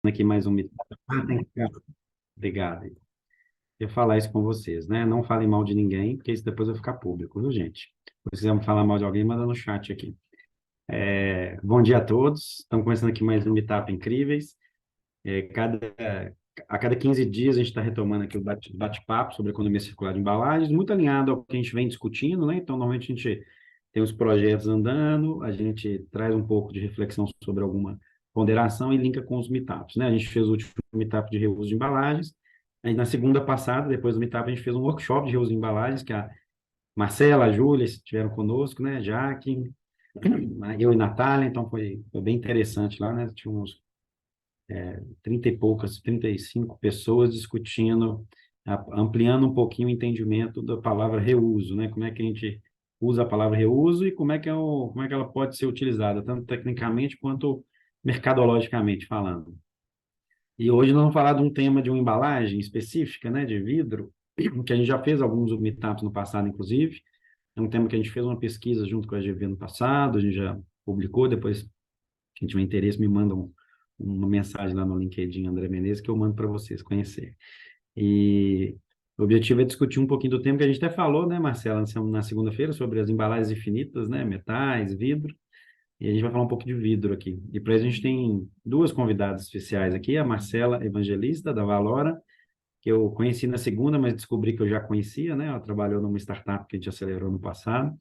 aqui mais um meetup. Tem que ficar. Obrigado. Eu ia falar isso com vocês, né? Não falem mal de ninguém, porque isso depois vai ficar público, viu, gente? Se quiser falar mal de alguém, manda no chat aqui. Bom dia a todos. Estamos começando aqui mais um Meetup Incríveis. É, cada, a cada 15 dias a gente está retomando aqui o bate-papo sobre economia circular de embalagens, muito alinhado ao que a gente vem discutindo, né? Então, normalmente a gente tem os projetos andando, a gente traz um pouco de reflexão sobre alguma ponderação e linka com os meetups, né? A gente fez o último meetup de reuso de embalagens, aí na segunda passada, depois do meetup, a gente fez um workshop de reuso de embalagens, que a Marcela, a Júlia estiveram conosco, né? Jaque, eu e Natália, então foi bem interessante lá, né? Tinha uns 30 e poucas, 35 pessoas discutindo, ampliando um pouquinho o entendimento da palavra reuso, né? Como é que a gente usa a palavra reuso e como é que ela pode ser utilizada, tanto tecnicamente quanto mercadologicamente falando. E hoje nós vamos falar de um tema de uma embalagem específica, né, de vidro, que a gente já fez alguns meetups no passado, inclusive. É um tema que a gente fez uma pesquisa junto com a GV no passado, a gente já publicou, depois quem tiver interesse, me manda uma mensagem lá no LinkedIn, André Menezes, que eu mando para vocês conhecerem. E o objetivo é discutir um pouquinho do tema que a gente até falou, né, Marcela, na segunda-feira, sobre as embalagens infinitas, né, metais, vidro, e a gente vai falar um pouco de vidro aqui. E para isso a gente tem duas convidadas especiais aqui, a Marcela Evangelista, da Valora, que eu conheci na segunda, mas descobri que eu já conhecia, né, ela trabalhou numa startup que a gente acelerou no passado,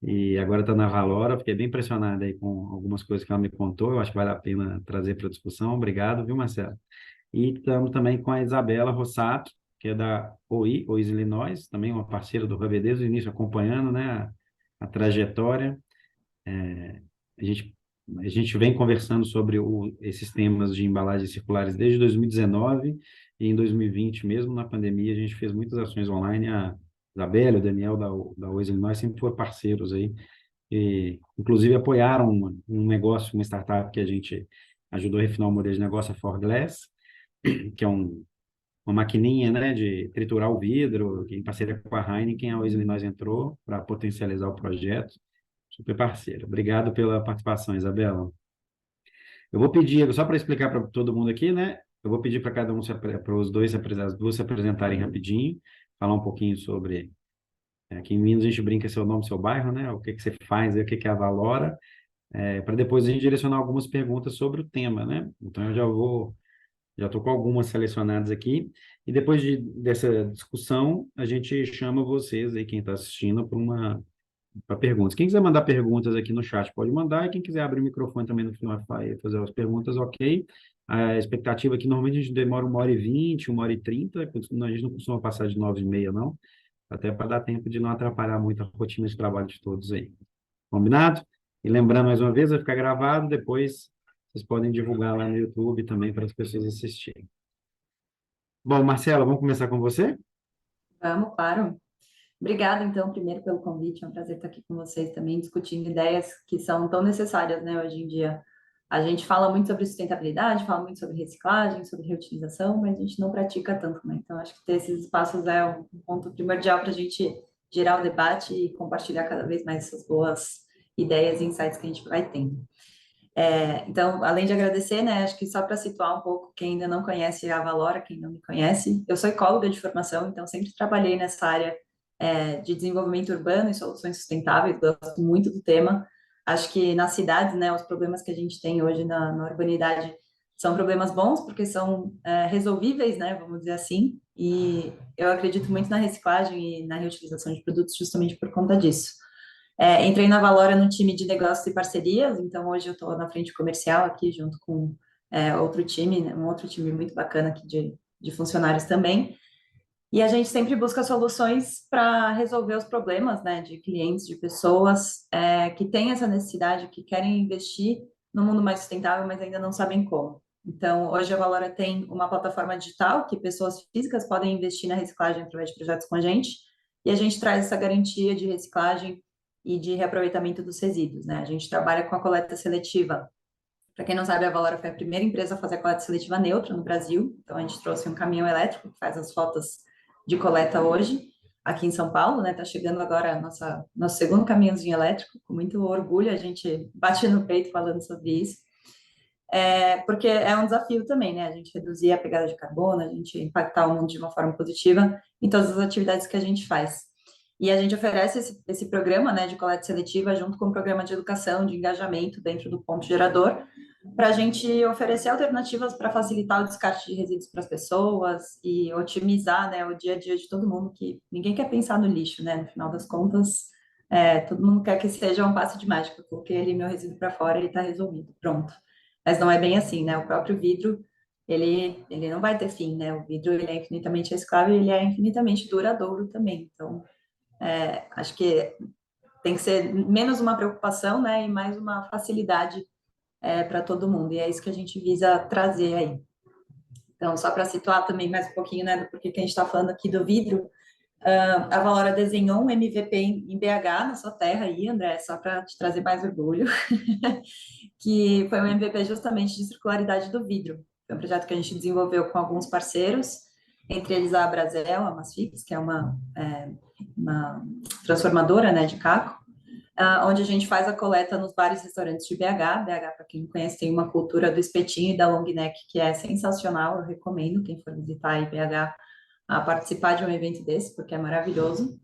e agora está na Valora. Fiquei bem impressionado aí com algumas coisas que ela me contou. Eu acho que vale a pena trazer para discussão. Obrigado, viu, Marcelo? E estamos também com a Isabela Rossato, que é da OIS Illinois, também uma parceira do Hub desde o início, acompanhando, né, a trajetória. A gente, a gente vem conversando sobre esses temas de embalagens circulares desde 2019 e em 2020 mesmo, na pandemia, a gente fez muitas ações online. A Isabela, o Daniel da OIS Illinois sempre foram parceiros aí e, inclusive, apoiaram um negócio, uma startup que a gente ajudou a refinar o modelo de negócio, a Forglass, que é uma maquininha, né, de triturar o vidro, que em parceria com a Heineken, a Wesley nós entrou para potencializar o projeto. Super parceiro. Obrigado pela participação, Isabela. Eu vou pedir, só para explicar para todo mundo aqui, né? Eu vou pedir para cada um, para os dois, as duas se apresentarem rapidinho, falar um pouquinho sobre. Aqui em Minas a gente brinca seu nome, seu bairro, né? O que que você faz, o que que é a Valora, para depois a gente direcionar algumas perguntas sobre o tema, né? Então eu já estou com algumas selecionadas aqui, e depois dessa discussão, a gente chama vocês aí, quem está assistindo, para perguntas. Quem quiser mandar perguntas aqui no chat pode mandar, e quem quiser abrir o microfone também no final e fazer as perguntas, ok. A expectativa aqui, normalmente a gente demora 1h20, 1h30, a gente não costuma passar de 9h30, não, até para dar tempo de não atrapalhar muito a rotina de trabalho de todos aí. Combinado? E lembrando mais uma vez, vai ficar gravado, depois vocês podem divulgar lá no YouTube também para as pessoas assistirem. Bom, Marcela, vamos começar com você? Vamos, claro. Obrigada, então, primeiro pelo convite. É um prazer estar aqui com vocês também, discutindo ideias que são tão necessárias, né, hoje em dia. A gente fala muito sobre sustentabilidade, fala muito sobre reciclagem, sobre reutilização, mas a gente não pratica tanto, né? Então, acho que ter esses espaços é um ponto primordial para a gente gerar o debate e compartilhar cada vez mais essas boas ideias e insights que a gente vai tendo. Então, além de agradecer, né, acho que só para situar um pouco quem ainda não conhece a Valora, quem não me conhece, eu sou ecóloga de formação, então sempre trabalhei nessa área de desenvolvimento urbano e soluções sustentáveis, gosto muito do tema. Acho que nas cidades, né, os problemas que a gente tem hoje na urbanidade são problemas bons, porque são resolvíveis, né, vamos dizer assim, e eu acredito muito na reciclagem e na reutilização de produtos justamente por conta disso. Entrei na Valora no time de negócios e parcerias, então hoje eu estou na frente comercial aqui, junto com outro time, né, um outro time muito bacana aqui de funcionários também. E a gente sempre busca soluções para resolver os problemas, né, de clientes, de pessoas que têm essa necessidade, que querem investir no mundo mais sustentável, mas ainda não sabem como. Então, hoje a Valora tem uma plataforma digital que pessoas físicas podem investir na reciclagem através de projetos com a gente, e a gente traz essa garantia de reciclagem e de reaproveitamento dos resíduos, né? A gente trabalha com a coleta seletiva. Para quem não sabe, a Valora foi a primeira empresa a fazer a coleta seletiva neutra no Brasil. Então, a gente trouxe um caminhão elétrico que faz as rotas de coleta hoje, aqui em São Paulo, né? Está chegando agora nosso segundo caminhãozinho elétrico, com muito orgulho, a gente bate no peito falando sobre isso. porque é um desafio também, né? A gente reduzir a pegada de carbono, a gente impactar o mundo de uma forma positiva em todas as atividades que a gente faz. E a gente oferece esse programa, né, de coleta seletiva junto com o programa de educação, de engajamento dentro do ponto gerador, para a gente oferecer alternativas para facilitar o descarte de resíduos para as pessoas e otimizar, né, o dia a dia de todo mundo, que ninguém quer pensar no lixo, né? No final das contas, todo mundo quer que seja um passe de mágica. Eu coloquei ali meu resíduo para fora e está resolvido, pronto. Mas não é bem assim, né? O próprio vidro, ele não vai ter fim, né? O vidro, ele é infinitamente reciclável e ele é infinitamente duradouro também. Então, acho que tem que ser menos uma preocupação, né? E mais uma facilidade para todo mundo. E é isso que a gente visa trazer aí. Então, só para situar também mais um pouquinho, né, do porquê que a gente está falando aqui do vidro, a Valora desenhou um MVP em BH, na sua terra aí, André, só para te trazer mais orgulho, que foi um MVP justamente de circularidade do vidro. Foi um projeto que a gente desenvolveu com alguns parceiros, entre eles a Brasel, a Masfix, que é uma transformadora, né, de caco, onde a gente faz a coleta nos bares e restaurantes de BH. BH, para quem não conhece, tem uma cultura do espetinho e da long neck que é sensacional. Eu recomendo quem for visitar aí BH a participar de um evento desse, porque é maravilhoso.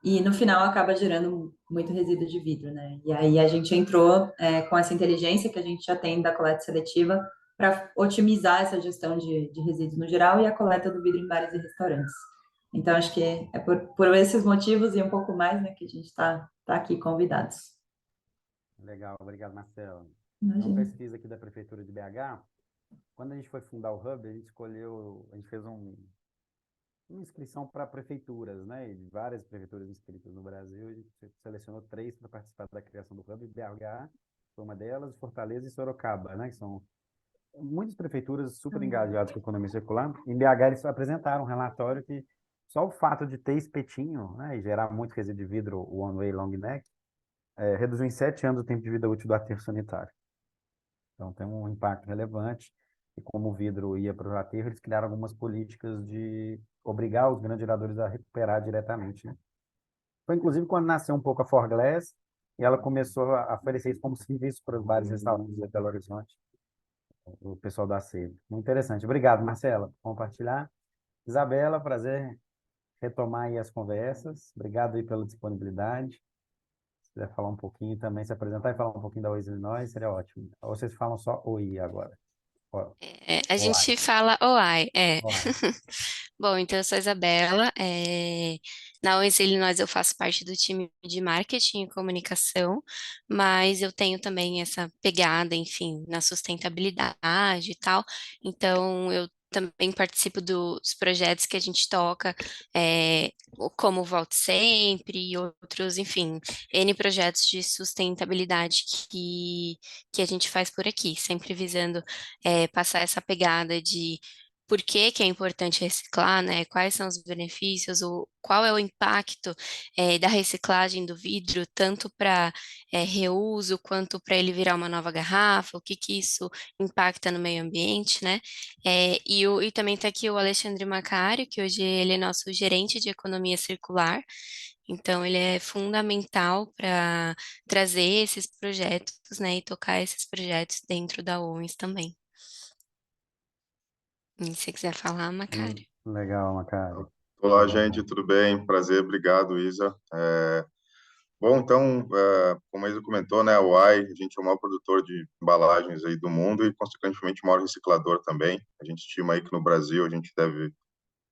E no final acaba gerando muito resíduo de vidro, né? E aí a gente entrou com essa inteligência que a gente já tem da coleta seletiva para otimizar essa gestão de resíduos no geral e a coleta do vidro em bares e restaurantes. Então, acho que é por esses motivos e um pouco mais, né, que a gente está aqui convidados. Legal, obrigado, Marcelo. Uma Imagina. pesquisa aqui da Prefeitura de BH, quando a gente foi fundar o Hub, a gente fez uma inscrição para prefeituras, né? E várias prefeituras inscritas no Brasil, a gente selecionou 3 para participar da criação do Hub, BH foi uma delas, Fortaleza e Sorocaba, né? Que são muitas prefeituras super engajadas com a economia circular. Em BH, eles apresentaram um relatório que só o fato de ter espetinho, né, e gerar muito resíduo de vidro one-way long neck, reduziu em 7 anos o tempo de vida útil do aterro sanitário. Então, tem um impacto relevante. E como o vidro ia para o aterro, eles criaram algumas políticas de obrigar os grandes geradores a recuperar diretamente, né? Foi, inclusive, quando nasceu um pouco a Forglass, e ela começou a oferecer isso como serviço para os bares e restaurantes de Belo Horizonte, o pessoal da sede. Muito interessante. Obrigado, Marcela, por compartilhar. Isabela, prazer retomar aí as conversas. Obrigado aí pela disponibilidade. Se quiser falar um pouquinho também, se apresentar e falar um pouquinho da Oi Illinois, seria ótimo. Ou vocês falam só Oi agora? A Oi. gente fala OAI, é. Oi. Bom, então eu sou a Isabela. Na Oasis Illinois eu faço parte do time de marketing e comunicação, mas eu tenho também essa pegada, enfim, na sustentabilidade e tal. Então eu também participo dos projetos que a gente toca, como o Volte Sempre e outros, enfim, N projetos de sustentabilidade que a gente faz por aqui, sempre visando passar essa pegada de por que que é importante reciclar, né? Quais são os benefícios, qual é o impacto da reciclagem do vidro, tanto para reuso quanto para ele virar uma nova garrafa, o que que isso impacta no meio ambiente, né? E também está aqui o Alexandre Macário, que hoje ele é nosso gerente de economia circular. Então, ele é fundamental para trazer esses projetos, né, e tocar esses projetos dentro da ONS também. E se você quiser falar, Macário. Legal, Macari. Olá, gente, tudo bem? Prazer, obrigado, Isa. Bom, então, como a Isa comentou, né, a UAI, a gente é o maior produtor de embalagens aí do mundo e, consequentemente, o maior reciclador também. A gente estima aí que no Brasil a gente deve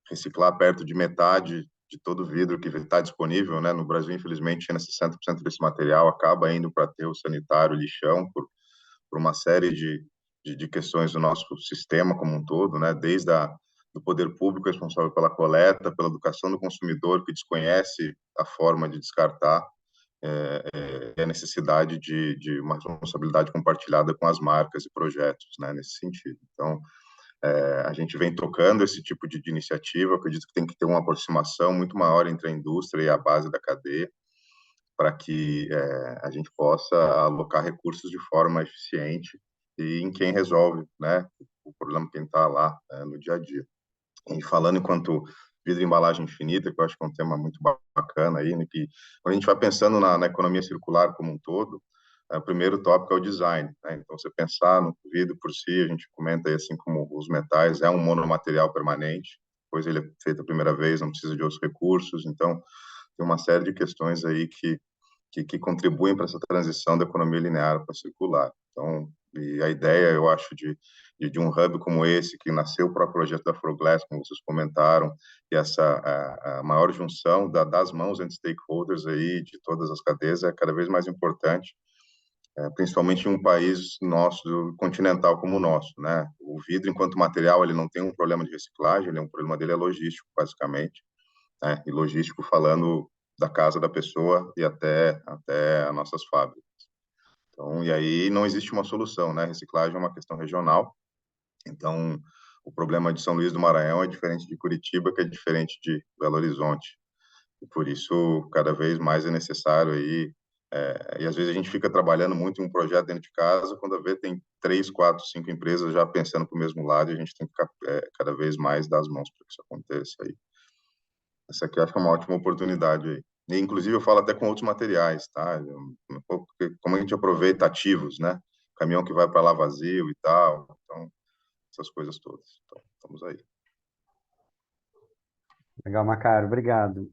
reciclar perto de metade de todo o vidro que está disponível, né? No Brasil, infelizmente, ainda 60% desse material acaba indo para aterro sanitário, lixão, por uma série de questões do nosso sistema como um todo, né? Desde do poder público responsável pela coleta, pela educação do consumidor que desconhece a forma de descartar, a necessidade de uma responsabilidade compartilhada com as marcas e projetos, né? Nesse sentido. Então, a gente vem tocando esse tipo de iniciativa. Acredito que tem que ter uma aproximação muito maior entre a indústria e a base da cadeia, para que a gente possa alocar recursos de forma eficiente e em quem resolve, né, o problema quem está lá, no dia a dia. E falando enquanto vidro e embalagem infinita, que eu acho que é um tema muito bacana aí, né, que quando a gente vai pensando na economia circular como um todo, o primeiro tópico é o design, né? Então, você pensar no vidro por si, a gente comenta aí, assim como os metais, é um monomaterial permanente, pois ele é feito a primeira vez, não precisa de outros recursos, então tem uma série de questões aí que contribuem para essa transição da economia linear para circular. Então, e a ideia, eu acho, de um hub como esse, que nasceu para o projeto da Froglass, como vocês comentaram, e essa a maior junção das mãos entre stakeholders aí, de todas as cadeias, é cada vez mais importante, principalmente em um país nosso, continental como o nosso, né? O vidro, enquanto material, ele não tem um problema de reciclagem, um problema dele é logístico, basicamente, né? E logístico falando da casa da pessoa e até as nossas fábricas. Então, e aí não existe uma solução, né? Reciclagem é uma questão regional. Então, o problema de São Luís do Maranhão é diferente de Curitiba, que é diferente de Belo Horizonte. E por isso, cada vez mais é necessário aí. E às vezes a gente fica trabalhando muito em um projeto dentro de casa, quando a vê tem 3, 4, 5 empresas já pensando para o mesmo lado, e a gente tem que ficar cada vez mais das mãos para que isso aconteça aí. Essa aqui eu acho que é uma ótima oportunidade aí. E, inclusive, eu falo até com outros materiais, tá? Porque como a gente aproveita ativos, né? Caminhão que vai para lá vazio e tal. Então, essas coisas todas. Então, estamos aí. Legal, Macário, obrigado.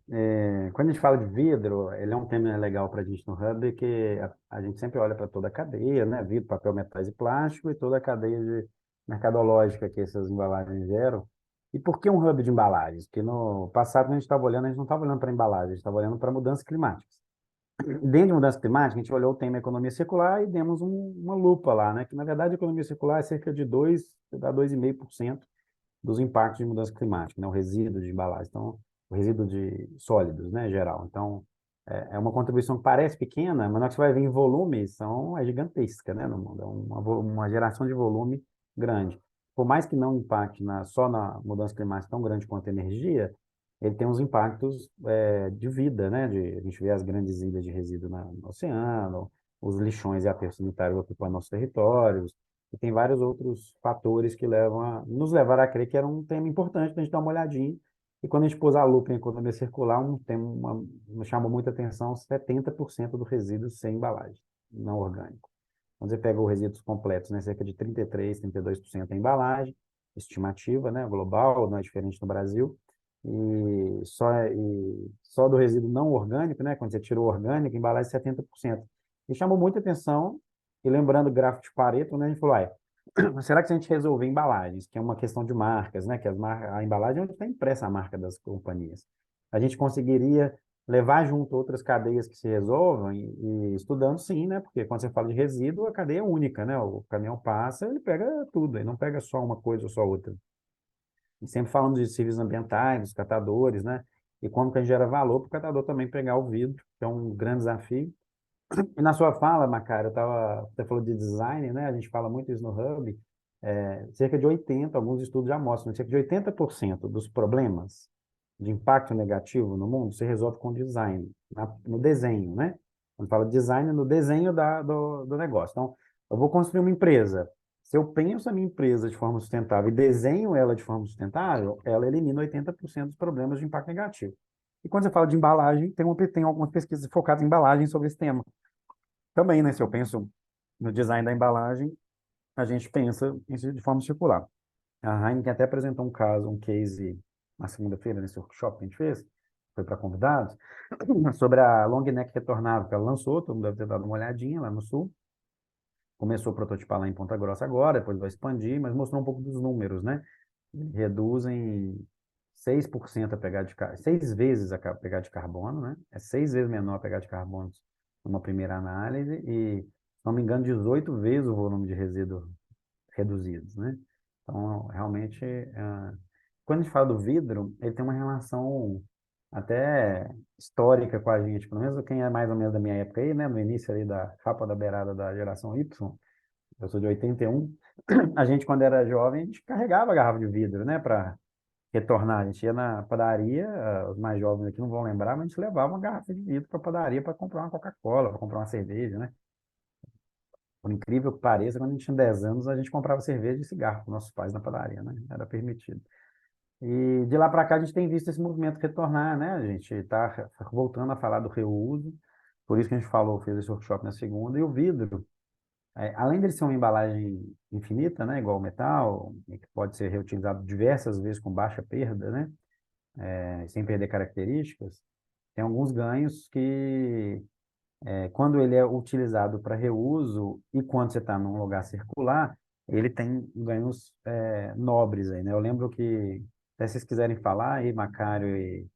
Quando a gente fala de vidro, ele é um tema legal para a gente no Hub, que a gente sempre olha para toda a cadeia, né? Vidro, papel, metais e plástico, e toda a cadeia mercadológica que essas embalagens geram. E por que um Hub de embalagens? Porque no passado, quando a gente estava olhando, a gente não estava olhando para embalagem, a gente estava olhando para mudanças climáticas. Dentro de mudança climática, a gente olhou o tema economia circular e demos uma lupa lá, né? Que, na verdade, a economia circular é cerca de 2 a 2,5% dos impactos de mudança climática, né? O resíduo de embalagem, então, o resíduo de sólidos, né, em geral. Então, é uma contribuição que parece pequena, mas na hora que você vai ver em volume, é gigantesca, né, no mundo. É uma geração de volume grande. Por mais que não impacte só na mudança climática tão grande quanto a energia, ele tem uns impactos de vida, né? A gente vê as grandes ilhas de resíduo no oceano, os lixões e aterros sanitários ocupando nossos territórios, e tem vários outros fatores que nos levaram a crer que era um tema importante para a gente dar uma olhadinha. E quando a gente pôs a lupa em economia circular, me chamou muita atenção: 70% do resíduo sem embalagem, não orgânico. Quando você pega os resíduos completos, né, cerca de 33, 32% é embalagem, estimativa, né, global, não é diferente no Brasil. E só do resíduo não orgânico, né, quando você tira o orgânico, embalagem 70%. E chamou muita atenção, e lembrando o gráfico de Pareto, né, a gente falou: será que se a gente resolver embalagens, que é uma questão de marcas, né, que a embalagem é onde está impressa a marca das companhias, a gente conseguiria levar junto outras cadeias que se resolvam e estudando, sim, né, porque quando você fala de resíduo, a cadeia é única, né, o caminhão passa, ele pega tudo, ele não pega só uma coisa ou só outra. E sempre falando de serviços ambientais, dos catadores, né, e como que a gente gera valor para o catador também pegar o vidro, que é um grande desafio. E na sua fala, Macário, você falou de design, né? A gente fala muito isso no Hub. Cerca de 80, alguns estudos já mostram, cerca de 80% dos problemas de impacto negativo no mundo se resolve com design, no desenho, né? Quando fala de design, no desenho do negócio. Então, eu vou construir uma empresa. Se eu penso a minha empresa de forma sustentável e desenho ela de forma sustentável, ela elimina 80% dos problemas de impacto negativo. E quando você fala de embalagem, tem algumas pesquisas focadas em embalagem sobre esse tema. Também, né? Se eu penso no design da embalagem, a gente pensa isso de forma circular. A Heineken até apresentou um case na segunda-feira, nesse workshop que a gente fez, foi para convidados, sobre a long neck retornável, que ela lançou, todo mundo deve ter dado uma olhadinha lá no Sul. Começou a prototipar lá em Ponta Grossa agora, depois vai expandir, mas mostrou um pouco dos números, né? Reduzem 6% a pegada de carbono, 6 vezes a pegada de carbono, né? É 6 vezes menor a pegada de carbono numa primeira análise e, se não me engano, 18 vezes o volume de resíduos reduzidos, né? Então, realmente, quando a gente fala do vidro, ele tem uma relação até histórica com a gente, pelo menos quem é mais ou menos da minha época aí, né? No início ali da capa da beirada da geração Y, eu sou de 81, a gente, quando era jovem, a gente carregava a garrafa de vidro, né? Para retornar. A gente ia na padaria, os mais jovens aqui não vão lembrar, mas a gente levava uma garrafa de vidro para a padaria para comprar uma Coca-Cola, para comprar uma cerveja, né? Por incrível que pareça, quando a gente tinha 10 anos, a gente comprava cerveja e cigarro com nossos pais na padaria, né? Era permitido. E de lá para cá a gente tem visto esse movimento retornar, né? A gente está voltando a falar do reuso. Por isso que a gente falou, fez esse workshop na segunda. E o vidro, além de ser uma embalagem infinita, né, igual o metal, e que pode ser reutilizado diversas vezes com baixa perda, né, sem perder características, tem alguns ganhos que, quando ele é utilizado para reuso e quando você está num lugar circular, ele tem ganhos nobres aí, né? Eu lembro que, até se vocês quiserem falar aí, Macário e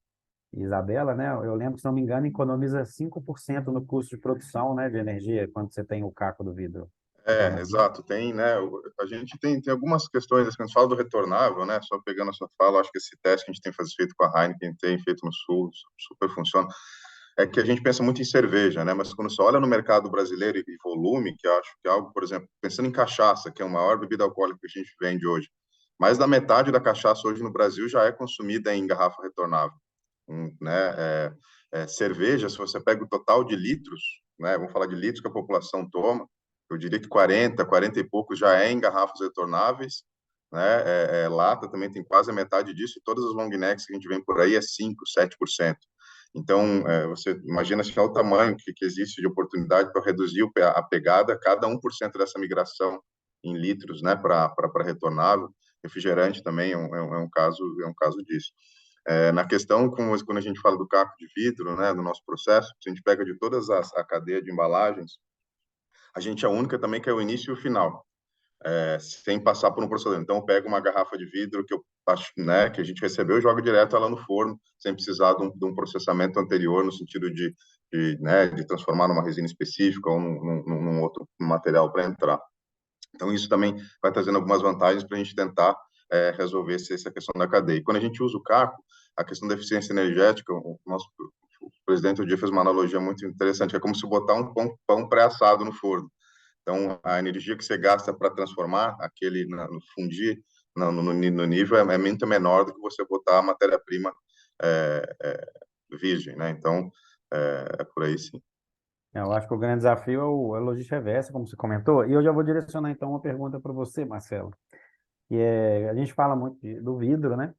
Isabela, né? Eu lembro que, se não me engano, economiza 5% no custo de produção, né, de energia, quando você tem o caco do vidro retornável. Exato, tem, né, a gente tem algumas questões, assim, quando se fala do retornável, né, só pegando a sua fala, acho que esse teste que a gente tem feito com a Heineken, tem feito no Sul, super funciona, é que a gente pensa muito em cerveja, né, mas quando você olha no mercado brasileiro e volume, que eu acho que é algo, por exemplo, pensando em cachaça, que é a maior bebida alcoólica que a gente vende hoje, mais da metade da cachaça hoje no Brasil já é consumida em garrafa retornável, né, cerveja, se você pega o total de litros, né, vamos falar de litros que a população toma, eu diria que 40 e poucos já é em garrafas retornáveis, né? Lata também tem quase a metade disso, e todas as long necks que a gente vê por aí é 5, 7%. Então, você imagina se é o tamanho que existe de oportunidade para reduzir a pegada, cada 1% dessa migração em litros, né, para retornável. Refrigerante também é um caso disso. Na questão, quando a gente fala do caco de vidro, né, do nosso processo, se a gente pega de todas a cadeia de embalagens, a gente é a única também que é o início e o final, sem passar por um processador. Então, eu pego uma garrafa de vidro que eu acho, né, que a gente recebeu e jogo direto ela no forno, sem precisar de um processamento anterior, no sentido né, de transformar numa resina específica ou num outro material para entrar. Então, isso também vai trazendo algumas vantagens para a gente tentar resolver essa questão da cadeia. E quando a gente usa o caco, a questão da eficiência energética, o presidente, o dia, fez uma analogia muito interessante, é como se botar um pão pré-assado no forno. Então, a energia que você gasta para transformar no fundir, no nível, é muito menor do que você botar a matéria-prima virgem, né? Então, por aí sim. Eu acho que o grande desafio é a logística reversa, como você comentou, e eu já vou direcionar então uma pergunta para você, Marcelo. A gente fala muito do vidro, né?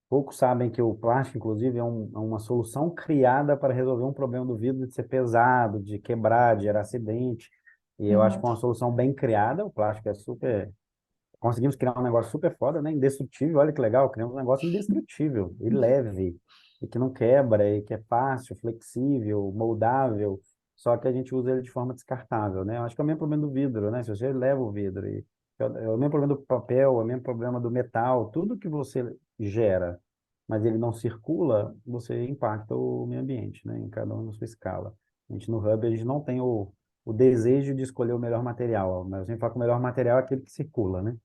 Poucos sabem que o plástico, inclusive, é uma solução criada para resolver um problema do vidro de ser pesado, de quebrar, de gerar acidente. E eu acho Uhum. que é uma solução bem criada. O plástico é super. Conseguimos criar um negócio super foda, né? Indestrutível. Olha que legal, criamos um negócio indestrutível e leve, e que não quebra, e que é fácil, flexível, moldável. Só que a gente usa ele de forma descartável, né? Eu acho que é o mesmo problema do vidro, né? Se você leva o vidro, é o mesmo problema do papel, é o mesmo problema do metal, tudo que você gera, mas ele não circula, você impacta o meio ambiente, né? Em cada um na sua escala. A gente no Hub, a gente não tem o desejo de escolher o melhor material, mas eu sempre falo que o melhor material é aquele que circula, né?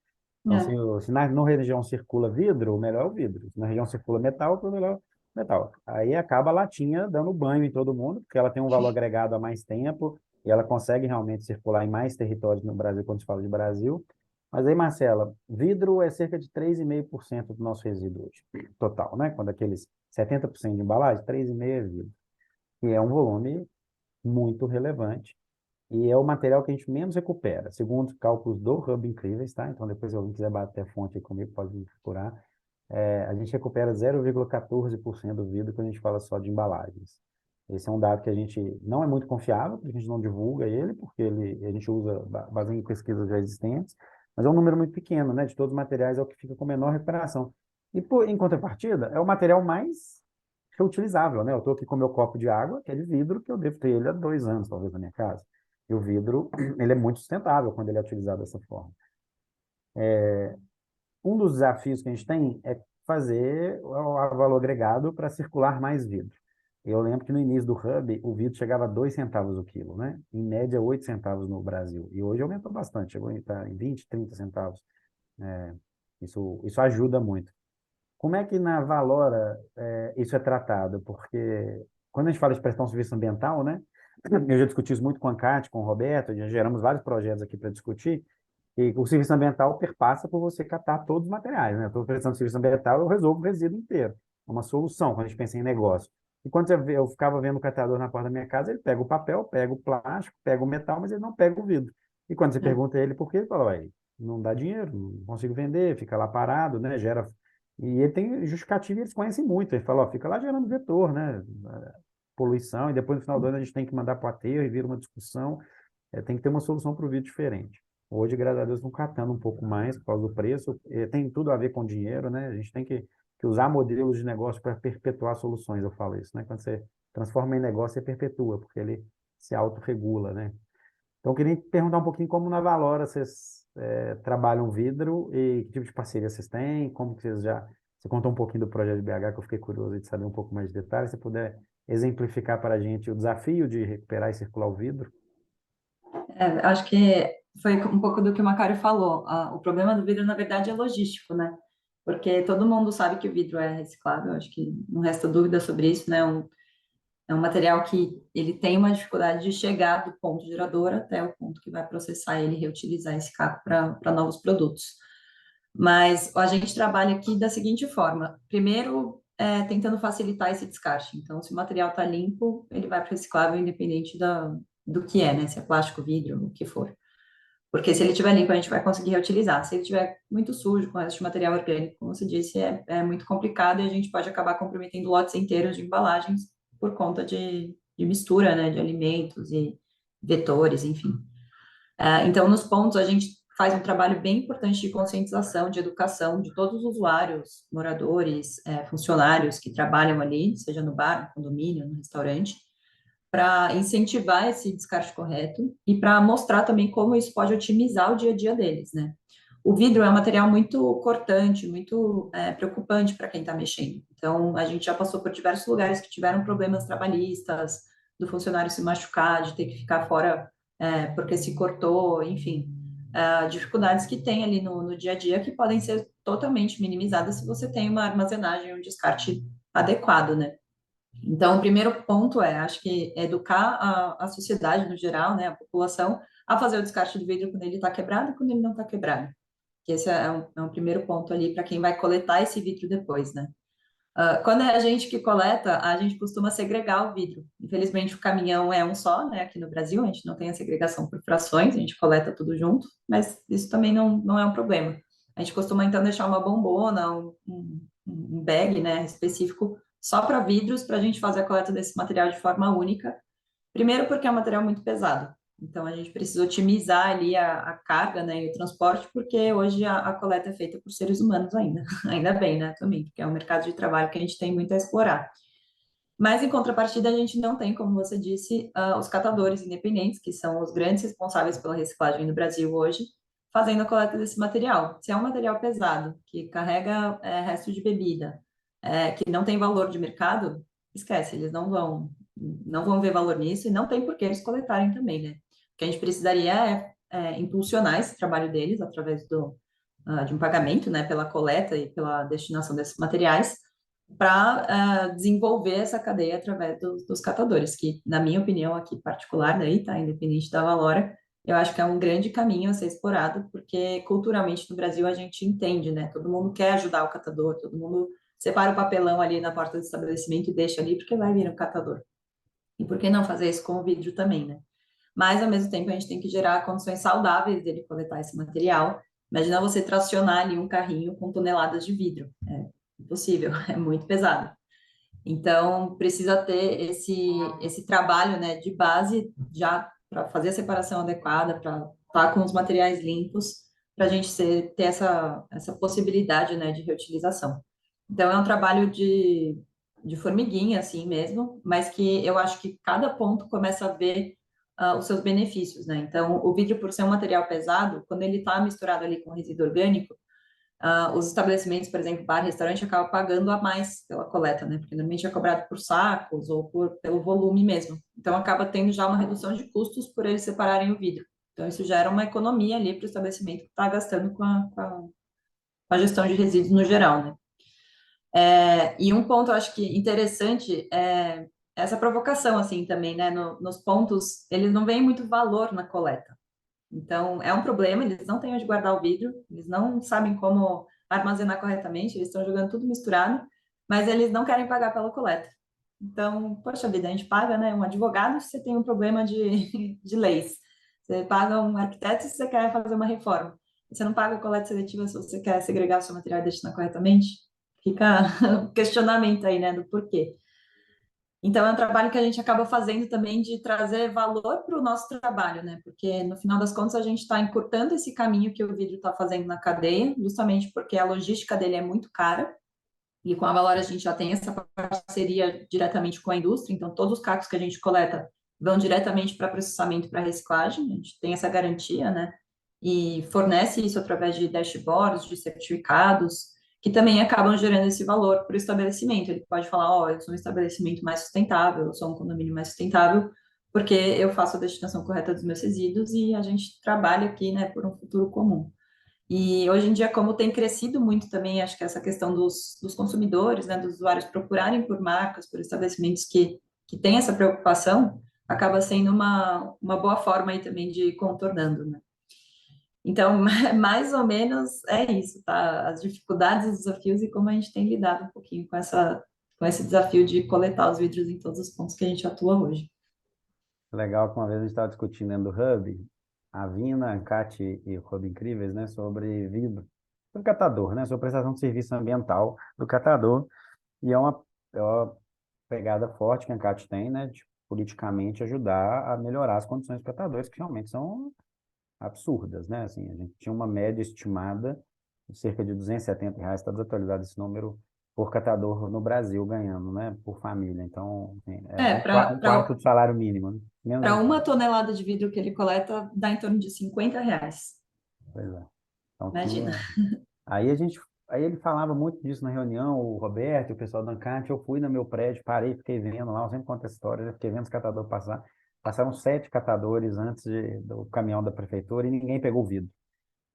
Então, É. se na região circula vidro, o melhor é o vidro. Se na região circula metal, o melhor é o metal. Aí acaba a latinha dando banho em todo mundo, porque ela tem um valor agregado há mais tempo e ela consegue realmente circular em mais territórios no Brasil, quando se fala de Brasil. Mas aí, Marcela, vidro é cerca de 3,5% do nosso resíduo hoje, total, né? Quando aqueles 70% de embalagem, 3,5% é vidro. E é um volume muito relevante. E é o material que a gente menos recupera, segundo os cálculos do Hub Incríveis, tá? Então, depois, se alguém quiser bater a fonte aí comigo, pode me procurar. A gente recupera 0,14% do vidro quando a gente fala só de embalagens. Esse é um dado que a gente não é muito confiável, porque a gente não divulga ele, porque a gente usa baseado em pesquisas já existentes, mas é um número muito pequeno, né? De todos os materiais é o que fica com menor recuperação. E, em contrapartida, é o material mais reutilizável, né? Eu estou aqui com meu copo de água, que é de vidro, que eu devo ter ele há 2 anos, talvez, na minha casa. E o vidro, ele é muito sustentável quando ele é utilizado dessa forma. Um dos desafios que a gente tem é fazer o valor agregado para circular mais vidro. Eu lembro que no início do Hub, o vidro chegava a 2 centavos o quilo, né? Em média, 8 centavos no Brasil. E hoje aumentou bastante, chegou a estar em 20, 30 centavos. Isso ajuda muito. Como é que na Valora isso é tratado? Porque quando a gente fala de prestação de serviço ambiental, né? Eu já discuti isso muito com a Cátia, com o Roberto, já geramos vários projetos aqui para discutir, e o serviço ambiental perpassa por você catar todos os materiais, né? Eu estou prestando serviço ambiental, eu resolvo o resíduo inteiro. É uma solução quando a gente pensa em negócio. E quando eu ficava vendo o catador na porta da minha casa, ele pega o papel, pega o plástico, pega o metal, mas ele não pega o vidro. E quando você É. pergunta a ele por quê, ele fala, "Ué, não dá dinheiro, não consigo vender, fica lá parado, né? Gera. E ele tem justificativa e eles conhecem muito. Ele fala, ó, fica lá gerando vetor, né? poluição, e depois no final do ano a gente tem que mandar para o aterro e vira uma discussão. Tem que ter uma solução para o vidro diferente. Hoje, graças a Deus, estão catando um pouco mais por causa do preço. Tem tudo a ver com dinheiro, né? A gente tem que usar modelos de negócio para perpetuar soluções, eu falo isso, né? Quando você transforma em negócio, você perpetua, porque ele se autorregula, né? Então, eu queria perguntar um pouquinho como na Valora vocês trabalham vidro e que tipo de parceria vocês têm, como que vocês já... Você contou um pouquinho do projeto de BH, que eu fiquei curioso de saber um pouco mais de detalhes. Se você puder exemplificar para a gente o desafio de recuperar e circular o vidro. Acho que foi um pouco do que o Macário falou. O problema do vidro, na verdade, é logístico, né? Porque todo mundo sabe que o vidro é reciclável, acho que não resta dúvida sobre isso, né? É um material que ele tem uma dificuldade de chegar do ponto gerador até o ponto que vai processar ele e reutilizar esse caco para novos produtos. Mas a gente trabalha aqui da seguinte forma: primeiro, tentando facilitar esse descarte. Então, se o material está limpo, ele vai para o reciclável, independente do que é, né? Se é plástico, vidro, o que for. Porque se ele estiver limpo, a gente vai conseguir reutilizar. Se ele estiver muito sujo, com o resto de material orgânico, como você disse, é muito complicado e a gente pode acabar comprometendo lotes inteiros de embalagens por conta de mistura, né, de alimentos e vetores, enfim. Então, nos pontos, a gente faz um trabalho bem importante de conscientização, de educação de todos os usuários, moradores, funcionários que trabalham ali, seja no bar, no condomínio, no restaurante, para incentivar esse descarte correto e para mostrar também como isso pode otimizar o dia a dia deles, né? O vidro é um material muito cortante, muito preocupante para quem está mexendo. Então, a gente já passou por diversos lugares que tiveram problemas trabalhistas, do funcionário se machucar, de ter que ficar fora porque se cortou, enfim, dificuldades que tem ali no dia a dia que podem ser totalmente minimizadas se você tem uma armazenagem, um descarte adequado, né? Então, o primeiro ponto acho que educar a sociedade no geral, né, a população, a fazer o descarte do vidro quando ele está quebrado e quando ele não está quebrado. Que esse é um primeiro ponto ali para quem vai coletar esse vidro depois, né? Quando é a gente que coleta, a gente costuma segregar o vidro. Infelizmente, o caminhão é um só, né? Aqui no Brasil, a gente não tem a segregação por frações, a gente coleta tudo junto, mas isso também não é um problema. A gente costuma, então, deixar uma bombona, um bag, né, específico só para vidros, para a gente fazer a coleta desse material de forma única. Primeiro, porque é um material muito pesado. Então, a gente precisa otimizar ali a carga, né, e o transporte, porque hoje a coleta é feita por seres humanos ainda. Ainda bem, né, também, porque é um mercado de trabalho que a gente tem muito a explorar. Mas, em contrapartida, a gente não tem, como você disse, os catadores independentes, que são os grandes responsáveis pela reciclagem no Brasil hoje, fazendo a coleta desse material. Se é um material pesado, que carrega resto de bebida, que não tem valor de mercado, esquece, eles não vão ver valor nisso e não tem por que eles coletarem também, né? O que a gente precisaria impulsionar esse trabalho deles através de um pagamento, né, pela coleta e pela destinação desses materiais, para desenvolver essa cadeia através dos catadores, que, na minha opinião, aqui particular, daí, tá, independente da Valora, eu acho que é um grande caminho a ser explorado, porque culturalmente no Brasil a gente entende, né? Todo mundo quer ajudar o catador, todo mundo separa o papelão ali na porta do estabelecimento e deixa ali, porque vai vir um catador. E por que não fazer isso com o vidro também, né? Mas, ao mesmo tempo, a gente tem que gerar condições saudáveis dele coletar esse material. Imagina você tracionar ali um carrinho com toneladas de vidro. É impossível, é muito pesado. Então, precisa ter esse trabalho, né, de base já para fazer a separação adequada, para estar com os materiais limpos, para a gente ter essa possibilidade, né, de reutilização. Então, é um trabalho de formiguinha, assim mesmo, mas que eu acho que cada ponto começa a ver os seus benefícios, né? Então, o vidro, por ser um material pesado, quando ele está misturado ali com resíduo orgânico, os estabelecimentos, por exemplo, bar, restaurante, acabam pagando a mais pela coleta, né? Porque normalmente é cobrado por sacos ou pelo volume mesmo. Então, acaba tendo já uma redução de custos por eles separarem o vidro. Então, isso gera uma economia ali para o estabelecimento que está gastando com a gestão de resíduos no geral, né? E um ponto, eu acho que interessante é essa provocação, assim, também, né? Nos pontos, eles não veem muito valor na coleta. Então, é um problema, eles não têm onde guardar o vidro, eles não sabem como armazenar corretamente, eles estão jogando tudo misturado, mas eles não querem pagar pela coleta. Então, poxa vida, a gente paga, né, um advogado se você tem um problema de leis. Você paga um arquiteto se você quer fazer uma reforma. Você não paga a coleta seletiva se você quer segregar o seu material e destinar corretamente? Fica o questionamento aí, né, do porquê. Então, é um trabalho que a gente acaba fazendo também de trazer valor para o nosso trabalho, né? Porque, no final das contas, a gente está encurtando esse caminho que o vidro está fazendo na cadeia, justamente porque a logística dele é muito cara, e com a Valor a gente já tem essa parceria diretamente com a indústria, então todos os cacos que a gente coleta vão diretamente para processamento, para reciclagem, a gente tem essa garantia, né? E fornece isso através de dashboards, de certificados, que também acabam gerando esse valor para o estabelecimento. Ele pode falar, ó, eu sou um estabelecimento mais sustentável, eu sou um condomínio mais sustentável, porque eu faço a destinação correta dos meus resíduos e a gente trabalha aqui, né, por um futuro comum. E hoje em dia, como tem crescido muito também, acho que essa questão dos consumidores, né, dos usuários procurarem por marcas, por estabelecimentos que têm essa preocupação, acaba sendo uma boa forma aí também de ir contornando, né? Então, mais ou menos é isso, tá? As dificuldades, os desafios e como a gente tem lidado um pouquinho com esse desafio de coletar os vidros em todos os pontos que a gente atua hoje. Legal que uma vez a gente estava discutindo dentro do Hub, a Vina, a Kat e o Hub Incríveis, né, sobre vidro, sobre catador, né, sobre prestação de serviço ambiental do catador, e é uma pegada forte que a Kat tem, né, de politicamente ajudar a melhorar as condições dos catadores, que realmente são absurdas, né, assim, a gente tinha uma média estimada de cerca de R$ 270, está desatualizado esse número, por catador no Brasil ganhando, né, por família. Então, assim, é É, um quarto do salário mínimo, né? Menos de para um uma quarto. tonelada de vidro que ele coleta, dá em torno de R$ 50. Pois é. Então Imagina. tinha. Aí aí ele falava muito disso na reunião, o Roberto, e o pessoal da Ancate, eu fui no meu prédio, parei, fiquei vendo lá, eu sempre conto essa história, né? Fiquei vendo os catadores passar. Passaram 7 catadores antes do caminhão da prefeitura e ninguém pegou o vidro.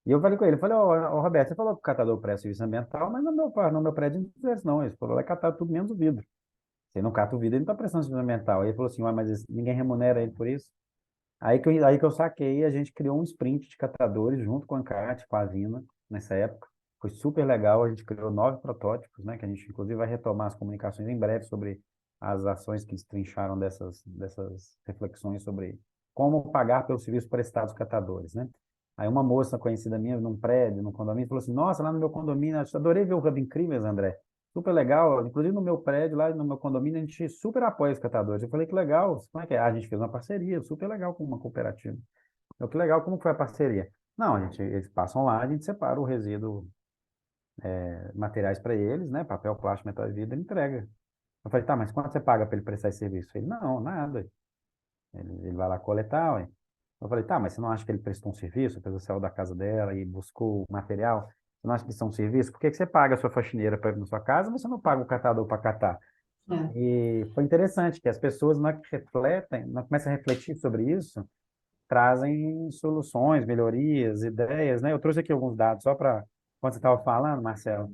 E eu falei com ele, eu falei, ô Roberto, você falou que o catador presta serviço ambiental, mas no meu prédio não fez isso não, ele falou, vai catar tudo menos o vidro. Você não cata o vidro, ele não está prestando serviço ambiental. Aí ele falou assim, ué, mas ninguém remunera ele por isso? Aí que eu saquei, a gente criou um sprint de catadores junto com a Ancate, com a Vina, nessa época. Foi super legal, a gente criou 9 protótipos, né, que a gente inclusive vai retomar as comunicações em breve sobre as ações que destrincharam dessas reflexões sobre como pagar pelo serviço prestado aos catadores, né? Aí uma moça conhecida minha num prédio, num condomínio, falou assim, nossa, lá no meu condomínio, eu adorei ver o Hub Incríveis, André. Super legal, inclusive no meu prédio, lá no meu condomínio, a gente super apoia os catadores. Eu falei, que legal, como é que é? Ah, a gente fez uma parceria, super legal com uma cooperativa. Eu, que legal, como foi a parceria? Não, eles passam lá, a gente separa o resíduo, materiais para eles, né? Papel, plástico, metal e vidro, e entrega. Eu falei, tá, mas quanto você paga para ele prestar esse serviço? Ele, não, nada. Ele vai lá coletar, ué. Eu falei, tá, mas você não acha que ele prestou um serviço? A pessoa saiu da casa dela e buscou o material? Você não acha que isso é um serviço? Por que que você paga a sua faxineira para ir na sua casa, mas você não paga o catador para catar? É. E foi interessante que as pessoas, na hora que refletem, na hora que começam a refletir sobre isso, trazem soluções, melhorias, ideias, né? Eu trouxe aqui alguns dados só para, quando você estava falando, Marcelo.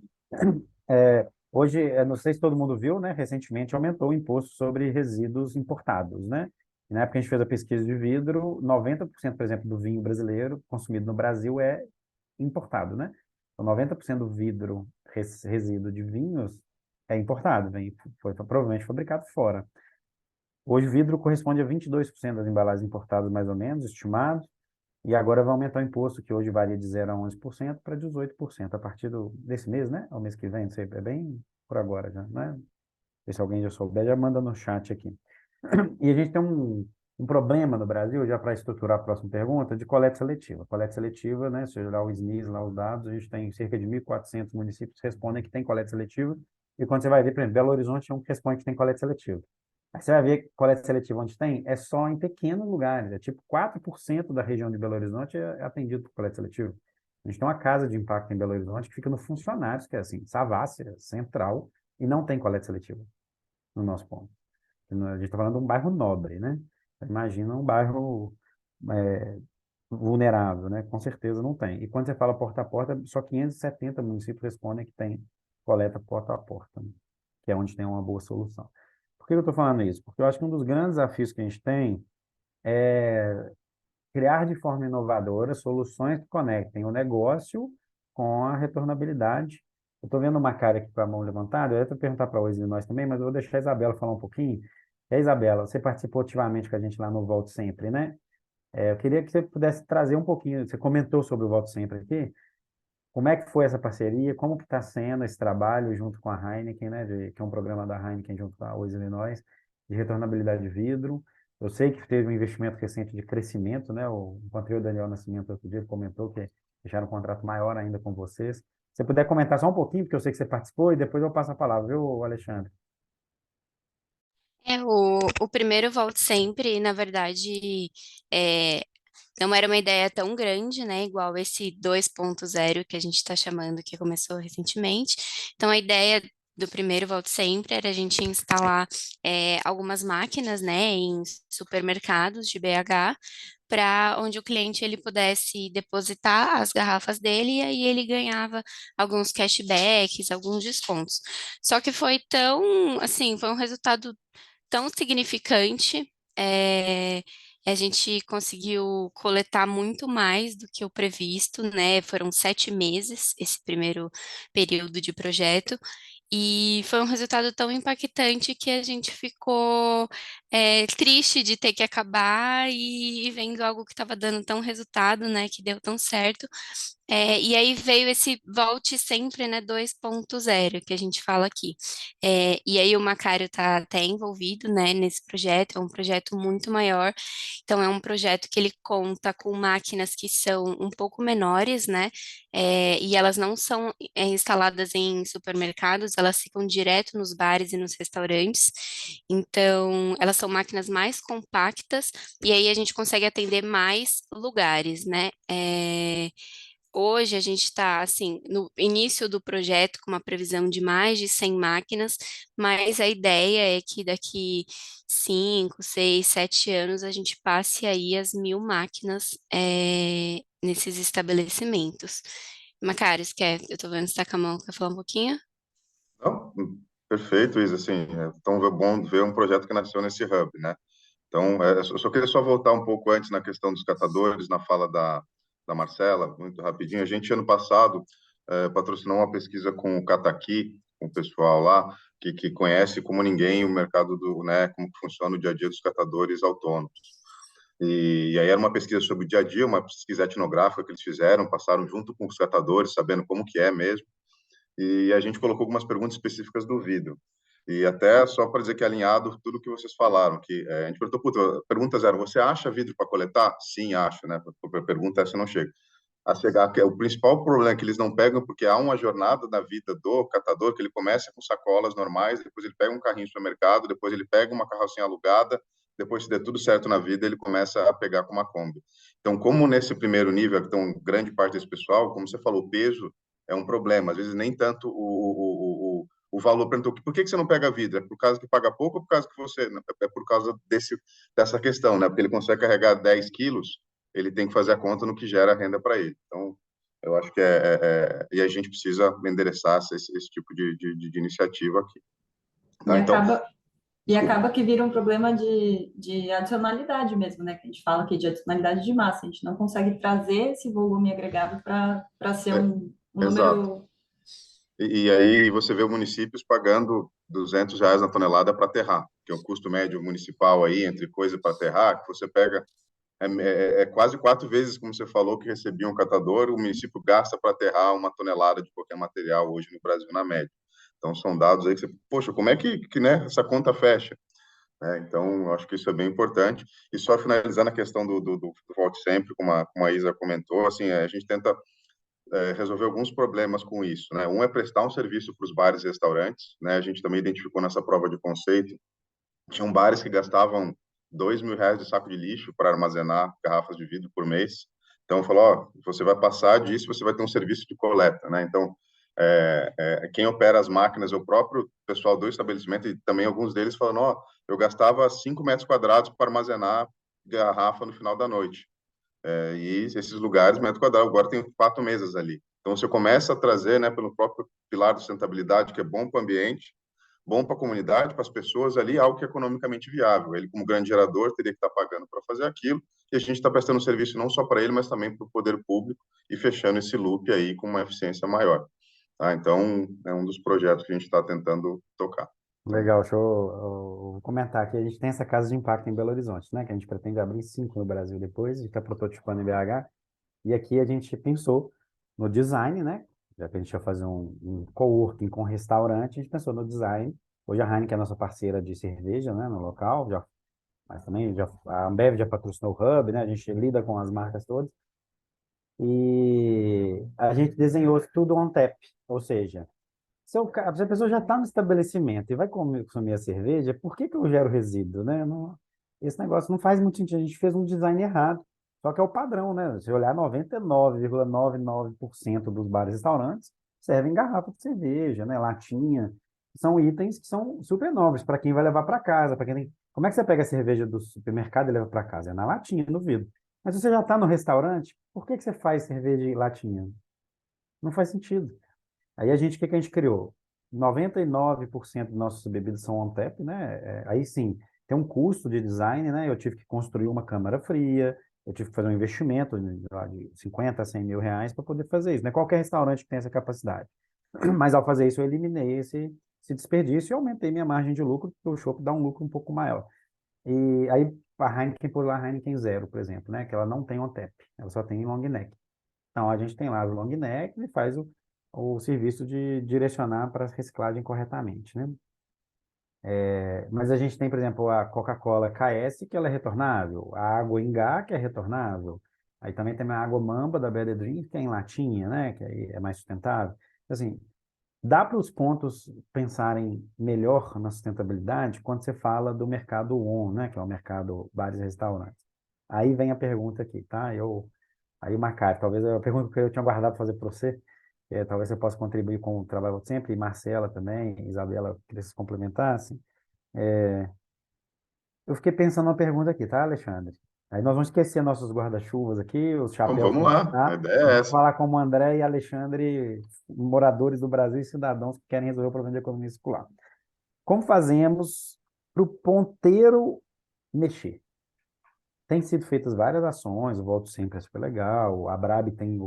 Hoje, eu não sei se todo mundo viu, né? Recentemente aumentou o imposto sobre resíduos importados, né? E na época que a gente fez a pesquisa de vidro, 90%, por exemplo, do vinho brasileiro consumido no Brasil é importado, né? Então, 90% do vidro resíduo de vinhos é importado, foi provavelmente fabricado fora. Hoje, o vidro corresponde a 22% das embalagens importadas, mais ou menos, estimado, e agora vai aumentar o imposto, que hoje varia de 0 a 11% para 18%, a partir desse mês, né? Ao mês que vem, não sei, é bem por agora já, né? Se alguém já souber, já manda no chat aqui. E a gente tem um problema no Brasil, já para estruturar a próxima pergunta, de coleta seletiva. Coleta seletiva, né? Se você olhar o SNIS, lá os dados, a gente tem cerca de 1.400 municípios que respondem que tem coleta seletiva, e quando você vai ver, por exemplo, Belo Horizonte é um que responde que tem coleta seletiva. Aí você vai ver que coleta seletiva onde tem é só em pequenos lugares, é tipo 4% da região de Belo Horizonte é atendido por coleta seletiva. A gente tem uma casa de impacto em Belo Horizonte que fica no Funcionários, que é assim, Savassi, central, e não tem coleta seletiva no nosso ponto. A gente está falando de um bairro nobre, né? Imagina um bairro é, vulnerável, né? Com certeza não tem. E quando você fala porta a porta, só 570 municípios respondem que tem coleta porta a porta, né? Que é onde tem uma boa solução. Por que eu estou falando isso? Porque eu acho que um dos grandes desafios que a gente tem é criar de forma inovadora soluções que conectem o negócio com a retornabilidade. Eu estou vendo uma cara aqui com a mão levantada, eu ia perguntar para a Isa e nós também, mas eu vou deixar a Isabela falar um pouquinho. E a Isabela, você participou ativamente com a gente lá no Volte Sempre, né? Eu queria que você pudesse trazer um pouquinho, você comentou sobre o Volte Sempre aqui, como é que foi essa parceria, como que está sendo esse trabalho junto com a Heineken, né, que é um programa da Heineken junto com a Ois Illinois, de retornabilidade de vidro. Eu sei que teve um investimento recente de crescimento, né? Encontrei o Daniel Nascimento outro dia, ele comentou que fecharam um contrato maior ainda com vocês. Se você puder comentar só um pouquinho, porque eu sei que você participou, e depois eu passo a palavra, viu, Alexandre? O primeiro Volte Sempre, na verdade, é, não era uma ideia tão grande, né? Igual esse 2.0 que a gente está chamando, que começou recentemente. Então, a ideia do primeiro Volte Sempre era a gente instalar algumas máquinas, né, em supermercados de BH, para onde o cliente ele pudesse depositar as garrafas dele e aí ele ganhava alguns cashbacks, alguns descontos. Só que foi tão, assim, foi um resultado tão significante. A gente conseguiu coletar muito mais do que o previsto, né? Foram 7 meses esse primeiro período de projeto. E foi um resultado tão impactante que a gente ficou triste de ter que acabar e vendo algo que estava dando tão resultado, né? Que deu tão certo. E aí veio esse Volte Sempre, né, 2.0, que a gente fala aqui. E aí o Macário está até envolvido, né, nesse projeto, é um projeto muito maior, então é um projeto que ele conta com máquinas que são um pouco menores, né, e elas não são instaladas em supermercados, elas ficam direto nos bares e nos restaurantes, então elas são máquinas mais compactas, e aí a gente consegue atender mais lugares, né. Hoje a gente está assim no início do projeto com uma previsão de mais de 100 máquinas, mas a ideia é que daqui 5, 6, 7 anos a gente passe aí as 1.000 máquinas nesses estabelecimentos. Macários, eu tô vendo que você tá com a mão, quer falar um pouquinho? Não, perfeito, Isa, assim, então é bom ver um projeto que nasceu nesse hub, né? Então, eu só queria voltar um pouco antes na questão dos catadores, na fala da Marcela, muito rapidinho. A gente, ano passado, patrocinou uma pesquisa com o Cataqui, com o pessoal lá, que conhece como ninguém o mercado né, como que funciona o dia a dia dos catadores autônomos. E aí era uma pesquisa sobre o dia a dia, uma pesquisa etnográfica que eles fizeram, passaram junto com os catadores, sabendo como que é mesmo, e a gente colocou algumas perguntas específicas do vidro. E até só para dizer que é alinhado tudo que vocês falaram, que a gente perguntou, puta, pergunta zero, você acha vidro para coletar? Sim, acho, né? A pergunta essa não chega. A chegar, que é o principal problema é que eles não pegam, porque há uma jornada da vida do catador, que ele começa com sacolas normais, depois ele pega um carrinho no supermercado, depois ele pega uma carrocinha alugada, depois, se der tudo certo na vida, ele começa a pegar com uma Kombi. Então, como nesse primeiro nível, então, grande parte desse pessoal, como você falou, o peso é um problema. Às vezes, nem tanto o valor. Perguntou, por que você não pega vidro? É por causa que paga pouco ou por causa que você... É por causa dessa questão, né? Porque ele consegue carregar 10 quilos, ele tem que fazer a conta no que gera renda para ele. Então, eu acho que e a gente precisa endereçar esse tipo de iniciativa aqui. E Tá? Então, acaba, e desculpa. acaba que vira um problema de adicionalidade mesmo, né? Que a gente fala aqui de adicionalidade de massa. A gente não consegue trazer esse volume agregado para ser É, um exato. número. E aí você vê municípios pagando R$ 200 na tonelada para aterrar, que é o custo médio municipal aí, entre coisa para aterrar, que você pega quase 4 vezes, como você falou, que recebia um catador, o município gasta para aterrar 1 tonelada de qualquer material hoje no Brasil, na média. Então, são dados aí que você, poxa, como é que né, essa conta fecha? Então, eu acho que isso é bem importante. E só finalizando a questão do Volte Sempre, como a Isa comentou, assim, a gente tenta resolver alguns problemas com isso, né? Um é prestar um serviço para os bares e restaurantes, né? A gente também identificou nessa prova de conceito, tinham bares que gastavam R$ 2.000 de saco de lixo para armazenar garrafas de vidro por mês. Então, falou, ó, você vai passar disso, você vai ter um serviço de coleta, né? Então, quem opera as máquinas é o próprio pessoal do estabelecimento e também alguns deles falando, ó, eu gastava 5 metros quadrados para armazenar garrafa no final da noite. E esses lugares, metro quadrado, agora tem 4 mesas ali. Então, você começa a trazer, né, pelo próprio pilar de sustentabilidade, que é bom para o ambiente, bom para a comunidade, para as pessoas ali, algo que é economicamente viável. Ele, como grande gerador, teria que estar pagando para fazer aquilo, e a gente está prestando serviço não só para ele, mas também para o poder público, e fechando esse loop aí com uma eficiência maior. Tá? Então, é um dos projetos que a gente está tentando tocar. Então, Legal, deixa eu vou comentar aqui. A gente tem essa casa de impacto em Belo Horizonte, né? Que a gente pretende abrir 5 no Brasil depois, a gente está prototipando em BH. E aqui a gente pensou no design, né? Já que a gente ia fazer um coworking com restaurante, a gente pensou no design, Hoje a Heineken é a nossa parceira de cerveja, né, no local, mas também a Ambev já patrocinou o Hub, né, a gente lida com as marcas todas, e a gente desenhou tudo on tap, ou seja, se a pessoa já está no estabelecimento e vai consumir a cerveja, por que que eu gero resíduo, né? Esse negócio não faz muito sentido. A gente fez um design errado. Só que é o padrão, né? Se olhar 99,99% dos bares e restaurantes servem garrafa de cerveja, né? Latinha. São itens que são super nobres para quem vai levar para casa. Para quem tem... Como é que você pega a cerveja do supermercado e leva para casa? É na latinha, no vidro. Mas se você já está no restaurante, por que que você faz cerveja em latinha? Não faz sentido. Aí o que que a gente criou? 99% das nossas bebidas são on tap, né? Aí sim, tem um custo de design, né? Eu tive que construir uma câmara fria, eu tive que fazer um investimento de 50 a 100 mil reais para poder fazer isso. Não é qualquer restaurante que tem essa capacidade. Mas ao fazer isso, eu eliminei esse desperdício e aumentei minha margem de lucro, porque o chopp dá um lucro um pouco maior. E aí a Heineken, por lá, a Heineken Zero, por exemplo, né? Que ela não tem on tap, ela só tem long neck. Então, a gente tem lá o long neck e faz o serviço de direcionar para a reciclagem corretamente, né? Mas a gente tem, por exemplo, a Coca-Cola KS, que ela é retornável, a água Ingá, que é retornável, aí também tem a água Mamba da Better Drink, que é em latinha, né? Que aí é mais sustentável. Assim, dá para os pontos pensarem melhor na sustentabilidade quando você fala do mercado on, né? Que é o mercado bares e restaurantes. Aí vem a pergunta aqui, tá? Aí, Macari, talvez a pergunta que eu tinha guardado para fazer para você, talvez você possa contribuir com o trabalho sempre, e Marcela também, Isabela, queria se complementassem. Eu fiquei pensando numa pergunta aqui, tá, Alexandre? Aí nós vamos esquecer nossos guarda-chuvas aqui, os Então, chapéus que vamos a gente lá, a tá. ideia é Vamos essa. falar como André e Alexandre, moradores do Brasil e cidadãos que querem resolver o problema de economia circular. Como fazemos para o ponteiro mexer? Tem sido feitas várias ações, o Voto Sempre é super legal, a Brab tem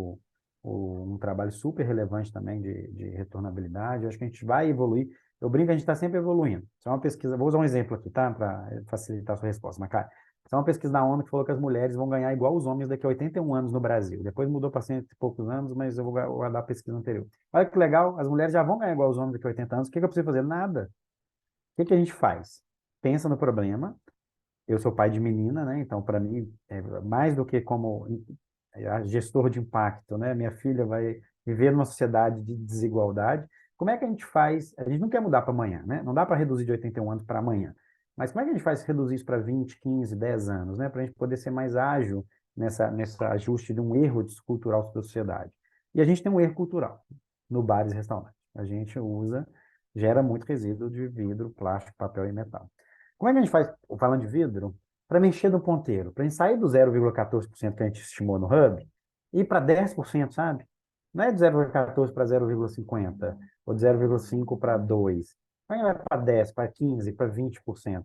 um trabalho super relevante também de retornabilidade, eu acho que a gente vai evoluir, eu brinco que a gente está sempre evoluindo. Isso é uma pesquisa, vou usar um exemplo aqui, tá, para facilitar a sua resposta, mas, cara, isso é uma pesquisa da ONU que falou que as mulheres vão ganhar igual os homens daqui a 81 anos no Brasil, depois mudou para 100 e poucos anos, mas eu vou guardar a pesquisa anterior. Olha que legal, as mulheres já vão ganhar igual os homens daqui a 80 anos, o que que eu preciso fazer? Nada. O que que a gente faz? Pensa no problema. Eu sou pai de menina, né? Então, para mim, mais do que como gestor de impacto, né? Minha filha vai viver numa sociedade de desigualdade. Como é que a gente faz? A gente não quer mudar para amanhã, né? Não dá para reduzir de 81 anos para amanhã. Mas como é que a gente faz reduzir isso para 20, 15, 10 anos, né? Para a gente poder ser mais ágil nessa ajuste de um erro cultural da sociedade. E a gente tem um erro cultural no bares e restaurantes. A gente gera muito resíduo de vidro, plástico, papel e metal. Como é que a gente faz, falando de vidro, para mexer no ponteiro? Para a gente sair do 0,14% que a gente estimou no Hub e ir para 10%, sabe? Não é de 0,14 para 0,50 ou de 0,5 para 2. Vai para 10, para 15, para 20%.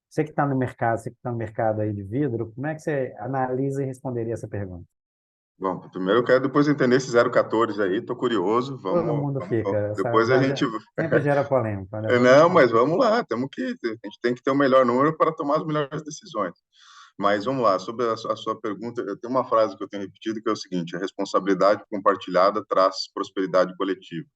Você que está no mercado, você que está no mercado aí de vidro, como é que você analisa e responderia essa pergunta? Bom, primeiro eu quero depois entender esse 014 aí, tô curioso, Todo vamos, mundo vamos, fica, depois a gente... sempre gera polêmica, né? Não, mas vamos lá, a gente tem que ter o melhor número para tomar as melhores decisões. Mas vamos lá, sobre a sua pergunta, eu tenho uma frase que eu tenho repetido que é o seguinte: a responsabilidade compartilhada traz prosperidade coletiva.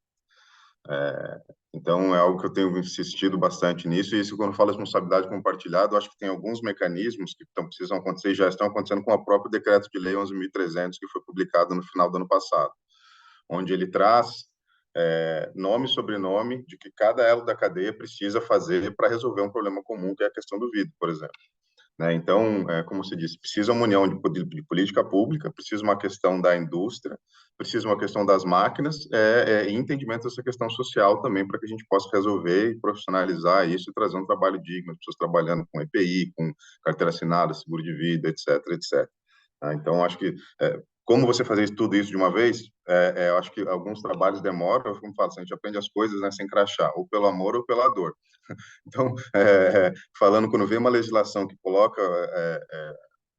Então, é algo que eu tenho insistido bastante nisso, e isso, quando eu falo responsabilidade compartilhada, eu acho que tem alguns mecanismos que precisam acontecer e já estão acontecendo com o próprio Decreto de Lei 11.300, que foi publicado no final do ano passado, onde ele traz nome e sobrenome de que cada elo da cadeia precisa fazer para resolver um problema comum, que é a questão do vidro, por exemplo. Né? Então, como se disse, precisa uma união de política pública, precisa uma questão da indústria, precisa uma questão das máquinas e entendimento dessa questão social também, para que a gente possa resolver e profissionalizar isso e trazer um trabalho digno, as pessoas trabalhando com EPI, com carteira assinada, seguro de vida, etc, etc. Então, acho que como você fazer tudo isso de uma vez, eu acho que alguns trabalhos demoram, como falo, a gente aprende as coisas, né, sem crachá, ou pelo amor ou pela dor. Então, falando, quando vem uma legislação que coloca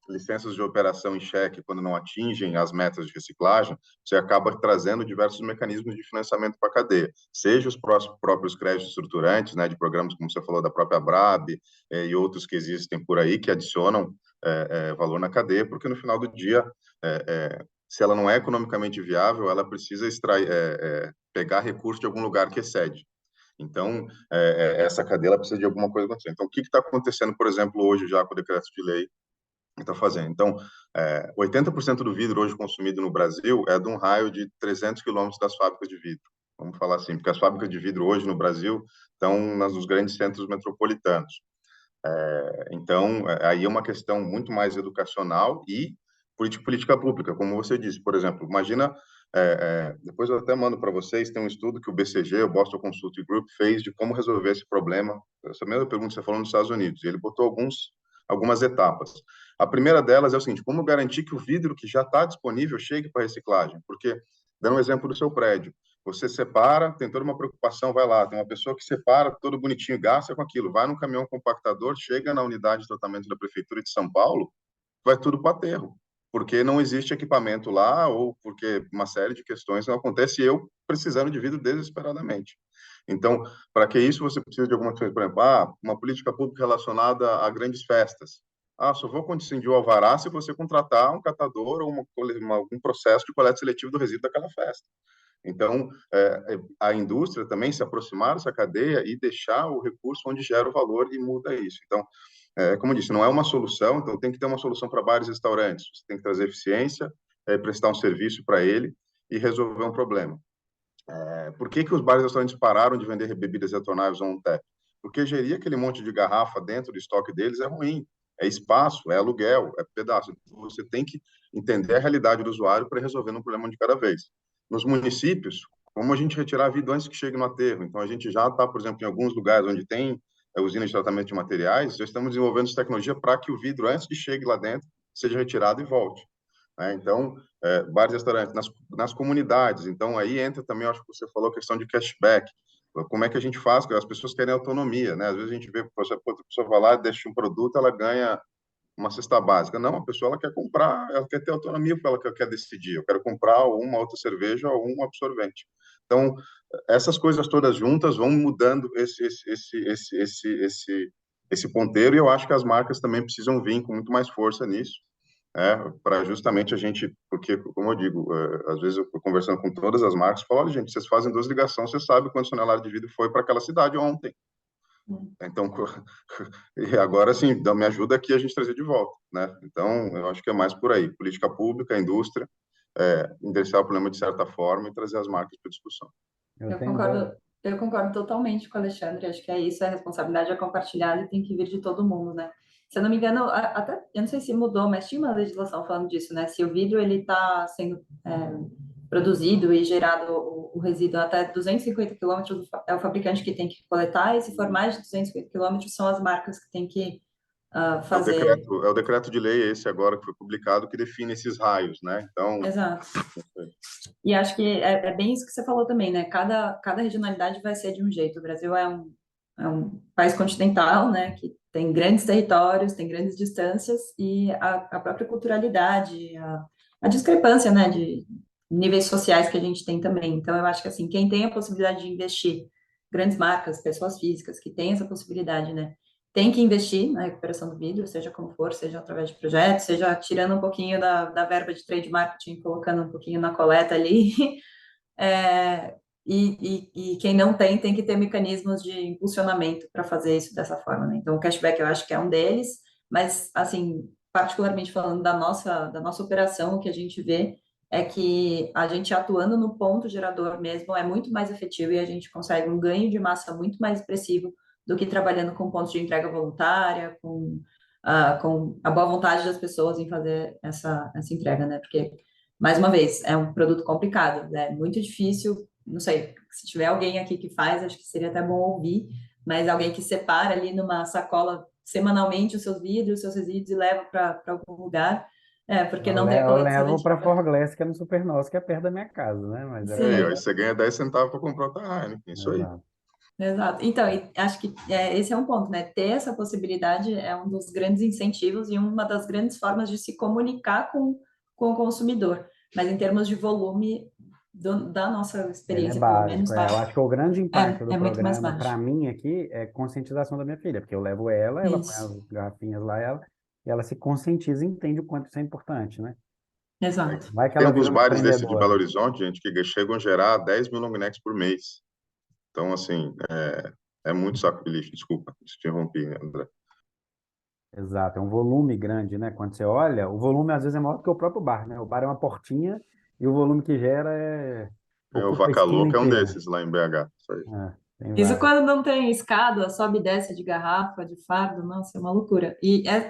licenças de operação em xeque quando não atingem as metas de reciclagem, você acaba trazendo diversos mecanismos de financiamento para a cadeia, seja os próprios créditos estruturantes, né, de programas, como você falou, da própria Brab e outros que existem por aí, que adicionam valor na cadeia, porque no final do dia, se ela não é economicamente viável, ela precisa extrair, pegar recurso de algum lugar que excede. Então, essa cadeia ela precisa de alguma coisa acontecer. Então, o que está acontecendo, por exemplo, hoje já com o decreto de lei que está fazendo? Então, 80% do vidro hoje consumido no Brasil é de um raio de 300 quilômetros das fábricas de vidro. Vamos falar assim, porque as fábricas de vidro hoje no Brasil estão nos grandes centros metropolitanos. Então, aí é uma questão muito mais educacional e política pública, como você disse. Por exemplo, imagina, depois eu até mando para vocês, tem um estudo que o BCG, o Boston Consulting Group, fez de como resolver esse problema. Essa mesma pergunta que você falou nos Estados Unidos. Ele botou algumas etapas. A primeira delas é o seguinte: como garantir que o vidro que já está disponível chegue para reciclagem? Porque, dando um exemplo do seu prédio, você separa, tem toda uma preocupação, vai lá, tem uma pessoa que separa, todo bonitinho, gasta com aquilo, vai no caminhão compactador, chega na unidade de tratamento da Prefeitura de São Paulo, vai tudo para aterro, porque não existe equipamento lá, ou porque uma série de questões não acontece, e eu precisando de vidro desesperadamente. Então, para que isso você precisa de algumas coisas, por exemplo, uma política pública relacionada a grandes festas. Só vou consentir o alvará se você contratar um catador ou um processo de coleta seletiva do resíduo daquela festa. Então, a indústria também se aproximar dessa cadeia e deixar o recurso onde gera o valor e muda isso. Então, como eu disse, não é uma solução, então tem que ter uma solução para bares e restaurantes. Você tem que trazer eficiência, prestar um serviço para ele e resolver um problema. Por que os bares e restaurantes pararam de vender bebidas retornáveis on tap? Porque gerir aquele monte de garrafa dentro do estoque deles é ruim. É espaço, é aluguel, é pedaço. Você tem que entender a realidade do usuário para resolver um problema de cada vez. Nos municípios, como a gente retirar vidro antes que chegue no aterro? Então, a gente já está, por exemplo, em alguns lugares onde tem usina de tratamento de materiais, já estamos desenvolvendo essa tecnologia para que o vidro, antes que chegue lá dentro, seja retirado e volte. Então, bares e restaurantes, nas comunidades. Então, aí entra também, acho que você falou, a questão de cashback. Como é que a gente faz? As pessoas querem autonomia, né? Às vezes a gente vê, a pessoa vai lá, deixa um produto, ela ganha uma cesta básica. Não, a pessoa ela quer comprar, ela quer ter autonomia para ela quer decidir. Eu quero comprar uma outra cerveja ou um absorvente. Então, essas coisas todas juntas vão mudando esse ponteiro, e eu acho que as marcas também precisam vir com muito mais força nisso, para justamente a gente, porque, como eu digo, às vezes eu estou conversando com todas as marcas, falo, olha, gente, vocês fazem 2 ligações, você sabe quantos toneladas de vidro foi para aquela cidade ontem. Então, e agora sim, me ajuda aqui a gente trazer de volta, né? Então, eu acho que é mais por aí, política pública, indústria, endereçar o problema de certa forma e trazer as marcas para discussão. Eu concordo totalmente com o Alexandre, acho que é isso, a responsabilidade é compartilhada e tem que vir de todo mundo, né? Se eu não me engano, até, eu não sei se mudou, mas tinha uma legislação falando disso, né? Se o vidro, ele está sendo produzido e gerado o resíduo até 250 quilômetros, é o fabricante que tem que coletar, e se for mais de 250 quilômetros, são as marcas que têm que fazer. É o decreto de lei esse agora que foi publicado que define esses raios, né? Então, exato. E acho que é bem isso que você falou também, né? Cada regionalidade vai ser de um jeito. O Brasil é um país continental, né? Que tem grandes territórios, tem grandes distâncias, e a própria culturalidade, a discrepância, né? De níveis sociais que a gente tem também. Então, eu acho que, assim, quem tem a possibilidade de investir, grandes marcas, pessoas físicas que têm essa possibilidade, né? Tem que investir na recuperação do vidro, seja como for, seja através de projetos, seja tirando um pouquinho da verba de trade marketing, colocando um pouquinho na coleta ali. E quem não tem que ter mecanismos de impulsionamento para fazer isso dessa forma, né? Então, o cashback eu acho que é um deles, mas, assim, particularmente falando da nossa operação, o que a gente vê é que a gente atuando no ponto gerador mesmo é muito mais efetivo e a gente consegue um ganho de massa muito mais expressivo do que trabalhando com pontos de entrega voluntária, com a boa vontade das pessoas em fazer essa entrega, né? Porque, mais uma vez, é um produto complicado, né? Muito difícil, não sei, se tiver alguém aqui que faz, acho que seria até bom ouvir, mas alguém que separa ali numa sacola semanalmente os seus vidros, os seus resíduos e leva para algum lugar, porque não tem a Eu coleta levo para seletiva. Forglass, que é no Supernosso, que é perto da minha casa, né? Mas Sim. Aí você ganha 10 centavos para comprar outra Heineken, isso aí. Exato. Exato. Então, acho que esse é um ponto, né? Ter essa possibilidade é um dos grandes incentivos e uma das grandes formas de se comunicar com o consumidor. Mas em termos de volume da nossa Ele é experiência, pelo menos, básico. Eu acho que o grande impacto do é muito mais programa, para baixo. mim aqui, é conscientização da minha filha, porque eu levo ela põe Isso, as garrafinhas lá, e ela se conscientiza e entende o quanto isso é importante, né? exato. Vai que Tem ela alguns vira uma bares desse de Belo empreendedora. Horizonte, gente, que chegam a gerar 10 mil long necks por mês. Então, assim, é muito saco de lixo. Desculpa, te interrompi, André. Exato, é um volume grande, né? Quando você olha, o volume às vezes é maior do que o próprio bar, né? O bar é uma portinha e o volume que gera O ocupa a Vaca esquina Louca é um inteira. desses lá em BH. Isso aí. Tem Isso vários. quando não tem escada, sobe e desce de garrafa, de fardo, nossa, é uma loucura.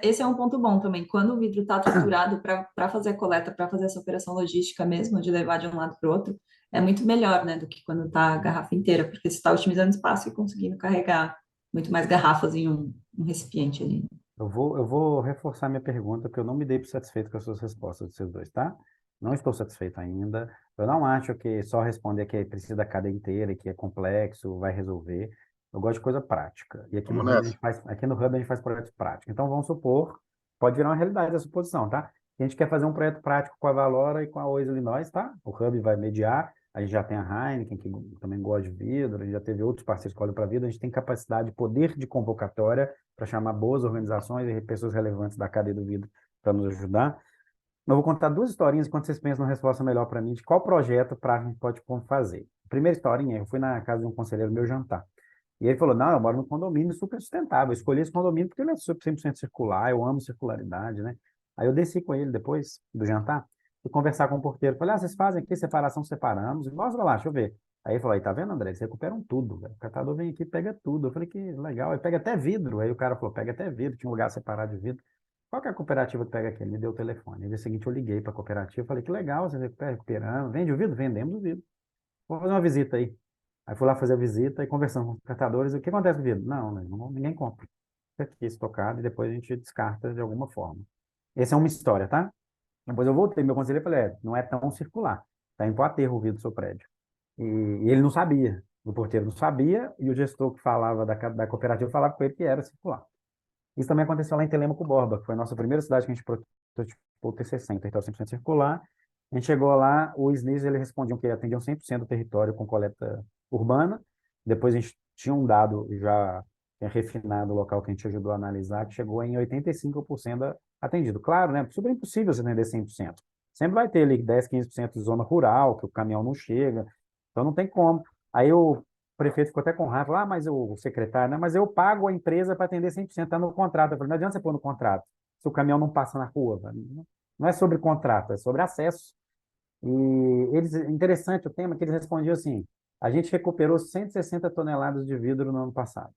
Esse é um ponto bom também. Quando o vidro está triturado para fazer a coleta, para fazer essa operação logística mesmo, de levar de um lado para o outro, é muito melhor, né, do que quando está a garrafa inteira, porque você está otimizando espaço e conseguindo carregar muito mais garrafas em um recipiente ali. Eu vou reforçar minha pergunta, porque eu não me dei por satisfeito com as suas respostas, vocês dois, tá? Não estou satisfeito ainda. Eu não acho que só responder que precisa da cadeia inteira, que é complexo, vai resolver. Eu gosto de coisa prática. E Vamos nessa. Aqui no Hub a gente faz projetos práticos. Então vamos supor, pode virar uma realidade essa suposição, tá? A gente quer fazer um projeto prático com a Valora e com a Ois Illinois, tá? O Hub vai mediar. A gente já tem a Heineken, que também gosta de vidro, a gente já teve outros parceiros que olham para vidro, a gente tem capacidade, poder de convocatória para chamar boas organizações e pessoas relevantes da cadeia do vidro para nos ajudar. Eu vou contar duas historinhas enquanto vocês pensam numa resposta melhor para mim de qual projeto a gente pode como fazer. A primeira historinha, eu fui na casa de um conselheiro meu jantar. E ele falou, não, eu moro num condomínio super sustentável. Eu escolhi esse condomínio porque ele é 100% circular, eu amo circularidade, né? Aí eu desci com ele depois do jantar, fui conversar com o porteiro. Falei, vocês fazem aqui separação, separamos. Mostra lá, deixa eu ver. Aí ele falou, aí tá vendo, André? Eles recuperam tudo, velho. O catador vem aqui e pega tudo. Eu falei, que legal. Ele pega até vidro. Aí o cara falou, pega até vidro. Tinha um lugar separado de vidro. Qual que é a cooperativa que pega aqui? Ele me deu o telefone. No dia seguinte eu liguei para a cooperativa. Falei, que legal, vocês recuperando. Vende o vidro? Vendemos o vidro. Vou fazer uma visita aí. Aí fui lá fazer a visita e conversando com os catadores. O que acontece com o vidro? Não, né, ninguém compra. Fica aqui estocado e depois a gente descarta de alguma forma. Essa é uma história, tá? Depois eu voltei, meu conselheiro, falei, não é tão circular. Está em aterro o vidro do seu prédio. E ele não sabia. O porteiro não sabia e o gestor que falava da cooperativa falava com ele que era circular. Isso também aconteceu lá em Telêmaco Borba, que foi a nossa primeira cidade que a gente prototipou o T60, território 100% circular. A gente chegou lá, o SNIS, eles respondiam que atendiam 100% do território com coleta urbana. Depois a gente tinha um dado já refinado, o local que a gente ajudou a analisar, que chegou em 85% atendido. Claro, né? Super impossível você atender 100%. Sempre vai ter ali 10, 15% de zona rural, que o caminhão não chega. Então não tem como. Aí o prefeito ficou até com raiva, mas o secretário, né? Mas eu pago a empresa para atender 100%, está no contrato. Eu falei, não adianta você pôr no contrato, se o caminhão não passa na rua. Não é sobre contrato, é sobre acesso. E interessante o tema que eles respondiam assim, a gente recuperou 160 toneladas de vidro no ano passado.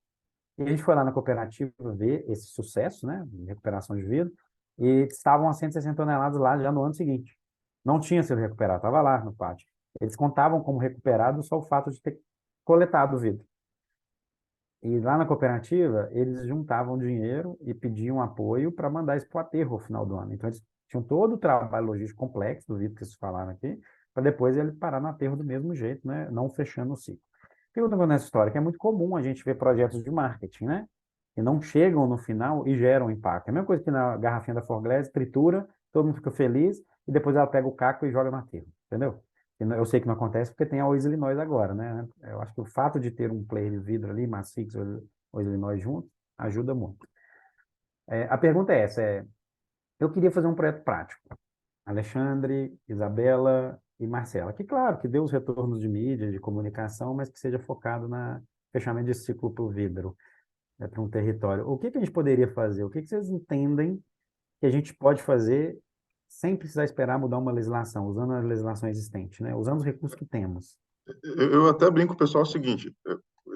E a gente foi lá na cooperativa ver esse sucesso, né, de recuperação de vidro, e estavam a 160 toneladas lá já no ano seguinte. Não tinha sido recuperado, estava lá no pátio. Eles contavam como recuperado só o fato de ter coletado o vidro. E lá na cooperativa, eles juntavam dinheiro e pediam apoio para mandar isso para o aterro ao final do ano. Então, eles tinham todo o trabalho logístico complexo, do vidro que vocês falaram aqui, para depois ele parar no aterro do mesmo jeito, né? Não fechando o ciclo. O que eu estou falando nessa história? Que é muito comum a gente ver projetos de marketing, né? Que não chegam no final e geram impacto. É a mesma coisa que na garrafinha da Forglass, tritura, todo mundo fica feliz, e depois ela pega o caco e joga no aterro, entendeu? Eu sei que não acontece porque tem a Ois Illinois agora, né? Eu acho que o fato de ter um player de vidro ali, Massix ou Ois Illinois junto, ajuda muito. A pergunta é essa, eu queria fazer um projeto prático. Alexandre, Isabela e Marcela, que claro, que dê os retornos de mídia, de comunicação, mas que seja focado na fechamento de ciclo para o vidro, para um território. O que a gente poderia fazer? O que vocês entendem que a gente pode fazer sem precisar esperar mudar uma legislação, usando a legislação existente, né? Usando os recursos que temos. Eu até brinco com o pessoal o seguinte,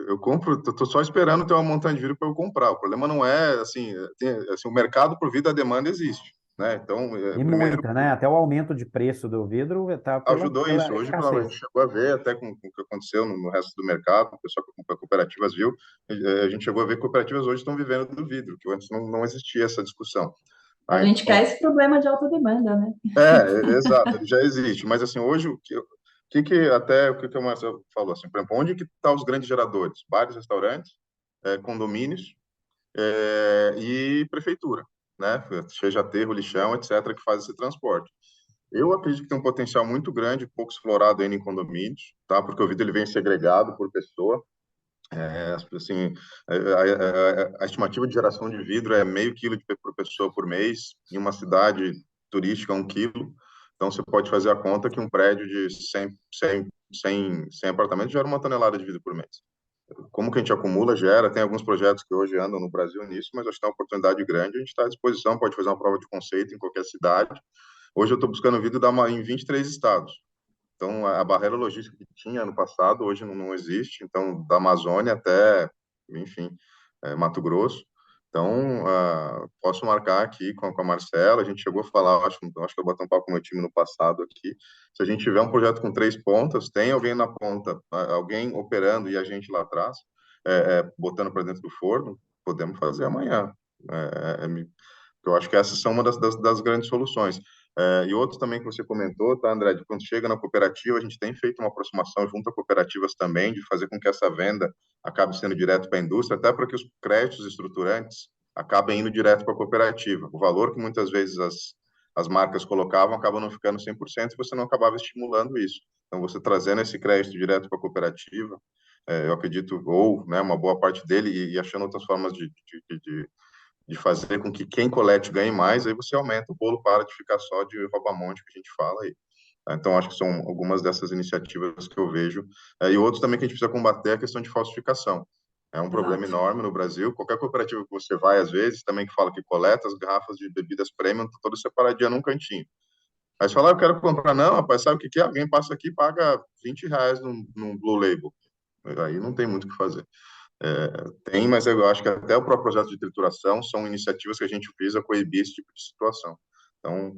eu compro, estou só esperando ter uma montanha de vidro para eu comprar. O problema não é, assim, o mercado por vida, a demanda existe, né? Então, E primeiro, muita, né? Até o aumento de preço do vidro está ajudou pela isso. Hoje, a escassez. gente chegou a ver, até com o que aconteceu no resto do mercado, o pessoal que acompanha cooperativas viu, a gente chegou a ver que cooperativas hoje estão vivendo do vidro, que antes não existia essa discussão. A Ah, gente então, quer esse problema de alta demanda, né? exato, ele já existe. Mas, assim, hoje, o que o Marcelo falou, assim, por exemplo, onde que estão os grandes geradores? Bares, restaurantes, condomínios e prefeitura, né? Seja aterro, lixão, etc., que faz esse transporte. Eu acredito que tem um potencial muito grande, pouco explorado ainda em condomínios, tá? Porque o vidro ele vem segregado por pessoa. Assim, a estimativa de geração de vidro é meio quilo por pessoa por mês. Em uma cidade turística, 1 quilo. Então, você pode fazer a conta que um prédio de 100 apartamentos gera 1 tonelada de vidro por mês. como que a gente acumula, gera, tem alguns projetos que hoje andam no Brasil nisso, mas acho que é uma oportunidade grande, a gente está à disposição, pode fazer uma prova de conceito em qualquer cidade. Hoje eu estou buscando vídeo em 23 estados. Então, a barreira logística que tinha no passado, hoje não existe. Então, da Amazônia até, enfim, Mato Grosso. Então, posso marcar aqui com a Marcela. A gente chegou a falar, acho que eu bati um papo com o meu time no passado aqui. Se a gente tiver um projeto com 3 pontas, tem alguém na ponta, alguém operando e a gente lá atrás, botando para dentro do forno, podemos fazer amanhã. Eu acho que essas são uma das grandes soluções. E outro também que você comentou, tá, André, de quando chega na cooperativa, a gente tem feito uma aproximação junto a cooperativas também, de fazer com que essa venda acabe sendo direto para a indústria, até para que os créditos estruturantes acabem indo direto para a cooperativa. O valor que muitas vezes as marcas colocavam acaba não ficando 100% e você não acabava estimulando isso. Então, você trazendo esse crédito direto para a cooperativa, eu acredito, ou né, uma boa parte dele, e achando outras formas de fazer com que quem colete ganhe mais, aí você aumenta o bolo, para de ficar só de rouba-monte que a gente fala aí. Então, acho que são algumas dessas iniciativas que eu vejo. E outros também que a gente precisa combater é a questão de falsificação. É um problema Exato. enorme no Brasil. Qualquer cooperativa que você vai, às vezes, também que fala que coleta as garrafas de bebidas premium, tá toda separadinha num cantinho. Aí você fala, eu quero comprar. Não, rapaz, sabe o que que é? Alguém passa aqui e paga R$ 20 num Blue Label. Aí não tem muito o que fazer. Tem, mas eu acho que até o próprio projeto de trituração são iniciativas que a gente visa coibir esse tipo de situação. Então,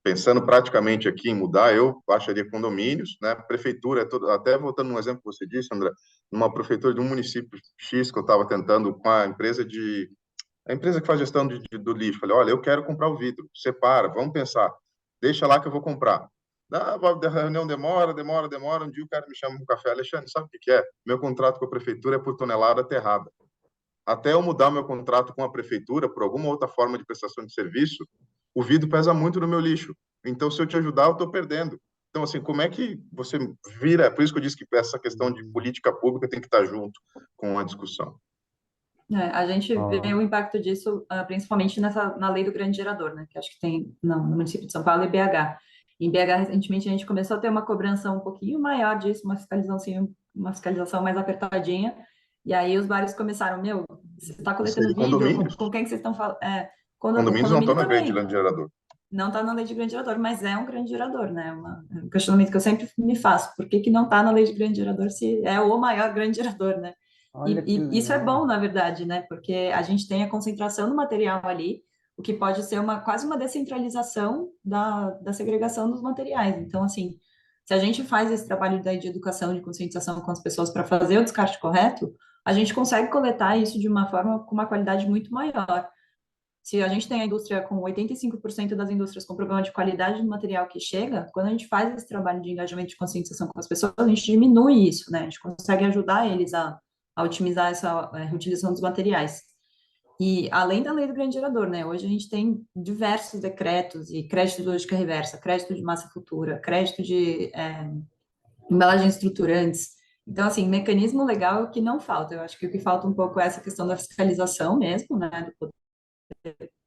pensando praticamente aqui em mudar, eu acharia condomínios, né? Prefeitura, até voltando no exemplo que você disse, André, numa prefeitura de um município X que eu estava tentando com a empresa que faz gestão do lixo, falei, olha, eu quero comprar o vidro, separa, vamos pensar, deixa lá que eu vou comprar. A reunião demora. Um dia o cara me chama para um café. Alexandre, sabe o que é? Meu contrato com a prefeitura é por tonelada aterrada. Até eu mudar meu contrato com a prefeitura por alguma outra forma de prestação de serviço, o vidro pesa muito no meu lixo. Então, se eu te ajudar, eu estou perdendo. Então, assim, como é que você vira? Por isso que eu disse que essa questão de política pública tem que estar junto com a discussão. A gente vê Ó, o impacto disso, principalmente na lei do grande gerador, né? Que acho que tem no município de São Paulo e BH. Em BH, recentemente, a gente começou a ter uma cobrança um pouquinho maior disso, uma fiscalização mais apertadinha. E aí os bares começaram, meu, você está coletando E vidro, condomínios? com quem que vocês estão falando? O Condomínios não estão condomínio na grande também. gerador. Não está na lei de grande gerador, mas é um grande gerador, né? Um questionamento que eu sempre me faço. Por que que não está na lei de grande gerador se é o maior grande gerador, né? Olha que E isso é bom, legal. na verdade, né? Porque a gente tem a concentração do material ali, o que pode ser quase uma descentralização da segregação dos materiais. Então, assim, se a gente faz esse trabalho de educação, de conscientização com as pessoas para fazer o descarte correto, a gente consegue coletar isso de uma forma com uma qualidade muito maior. Se a gente tem a indústria com 85% das indústrias com problema de qualidade do material que chega, quando a gente faz esse trabalho de engajamento de conscientização com as pessoas, a gente diminui isso, né? A gente consegue ajudar eles a otimizar essa reutilização dos materiais. E além da lei do grande gerador, né? Hoje a gente tem diversos decretos e crédito de lógica reversa, crédito de massa futura, crédito de embalagens estruturantes. Então, assim, mecanismo legal é o que não falta. Eu acho que o que falta um pouco é essa questão da fiscalização mesmo, né? Do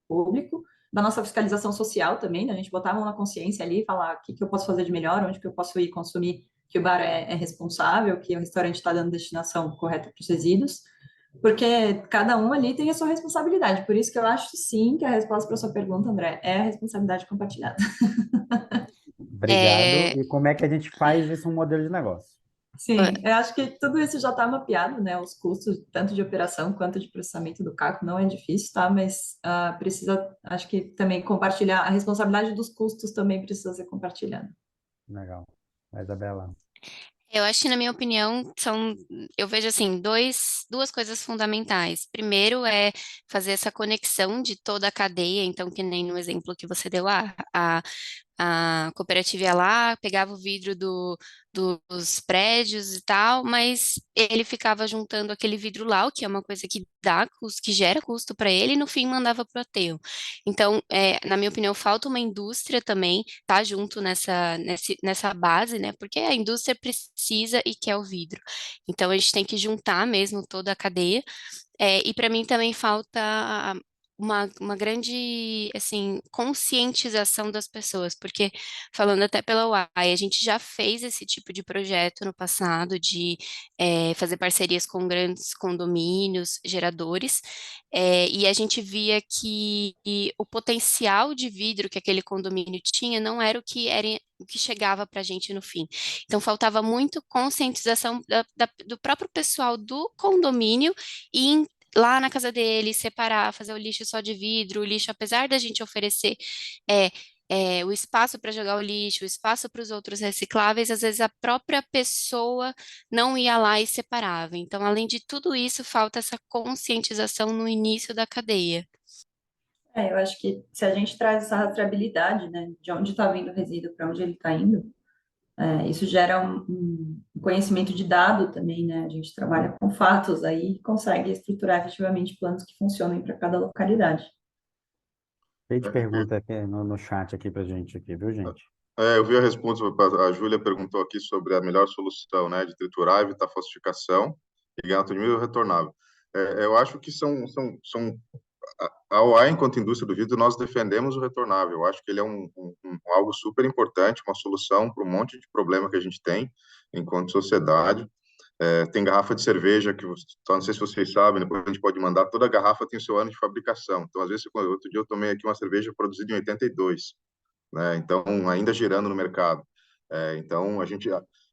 público, da nossa fiscalização social também, né? A gente botar a mão na consciência ali, falar o que eu posso fazer de melhor, onde que eu posso ir consumir, que o bar é responsável, que o restaurante está dando destinação correta para os resíduos, porque cada um ali tem a sua responsabilidade. Por isso que eu acho sim que a resposta para a sua pergunta, André, é a responsabilidade compartilhada. Obrigado. É, E como é que a gente faz isso um modelo de negócio? Sim, eu acho que tudo isso já está mapeado, né? Os custos, tanto de operação quanto de processamento do CAC, não é difícil, tá? Mas precisa, acho que também compartilhar, a responsabilidade dos custos também precisa ser compartilhada. Legal. Isabela. Eu acho que, na minha opinião, eu vejo assim, duas coisas fundamentais. Primeiro é fazer essa conexão de toda a cadeia, então, que nem no exemplo que você deu, a cooperativa ia lá, pegava o vidro dos prédios e tal, mas ele ficava juntando aquele vidro lá, o que é uma coisa que dá custo, que gera custo para ele, e no fim mandava para o aterro. Então, na minha opinião, falta uma indústria também tá junto nessa base, né? Porque a indústria precisa e quer o vidro. Então, a gente tem que juntar mesmo toda a cadeia. E para mim também falta uma grande, assim, conscientização das pessoas, porque, falando até pela UAI, a gente já fez esse tipo de projeto no passado, de fazer parcerias com grandes condomínios, geradores, e a gente via que o potencial de vidro que aquele condomínio tinha não era o que chegava para a gente no fim. Então, faltava muito conscientização do próprio pessoal do condomínio e lá na casa dele, separar, fazer o lixo só de vidro, o lixo, apesar da gente oferecer é, o espaço para jogar o lixo, o espaço para os outros recicláveis, às vezes a própria pessoa não ia lá e separava. Então, além de tudo isso, falta essa conscientização no início da cadeia. Eu acho que se a gente traz essa rastreabilidade, né, de onde está vindo o resíduo, para onde ele está indo, isso gera um conhecimento de dado também, né? A gente trabalha com fatos aí e consegue estruturar efetivamente planos que funcionem para cada localidade. Cheio de pergunta aqui no chat aqui pra gente aqui, viu, gente? Eu vi a resposta, a Júlia perguntou aqui sobre a melhor solução, né, de triturar, evitar falsificação e ganhar autonomia retornável. Eu acho que são a OA, enquanto indústria do vidro, nós defendemos o retornável. Eu acho que ele é algo super importante, uma solução para um monte de problema que a gente tem enquanto sociedade. Tem garrafa de cerveja, só não sei se vocês sabem, depois a gente pode mandar, toda garrafa tem o seu ano de fabricação. Então, às vezes, outro dia eu tomei aqui uma cerveja produzida em 82, né? Então, ainda girando no mercado. Então, a gente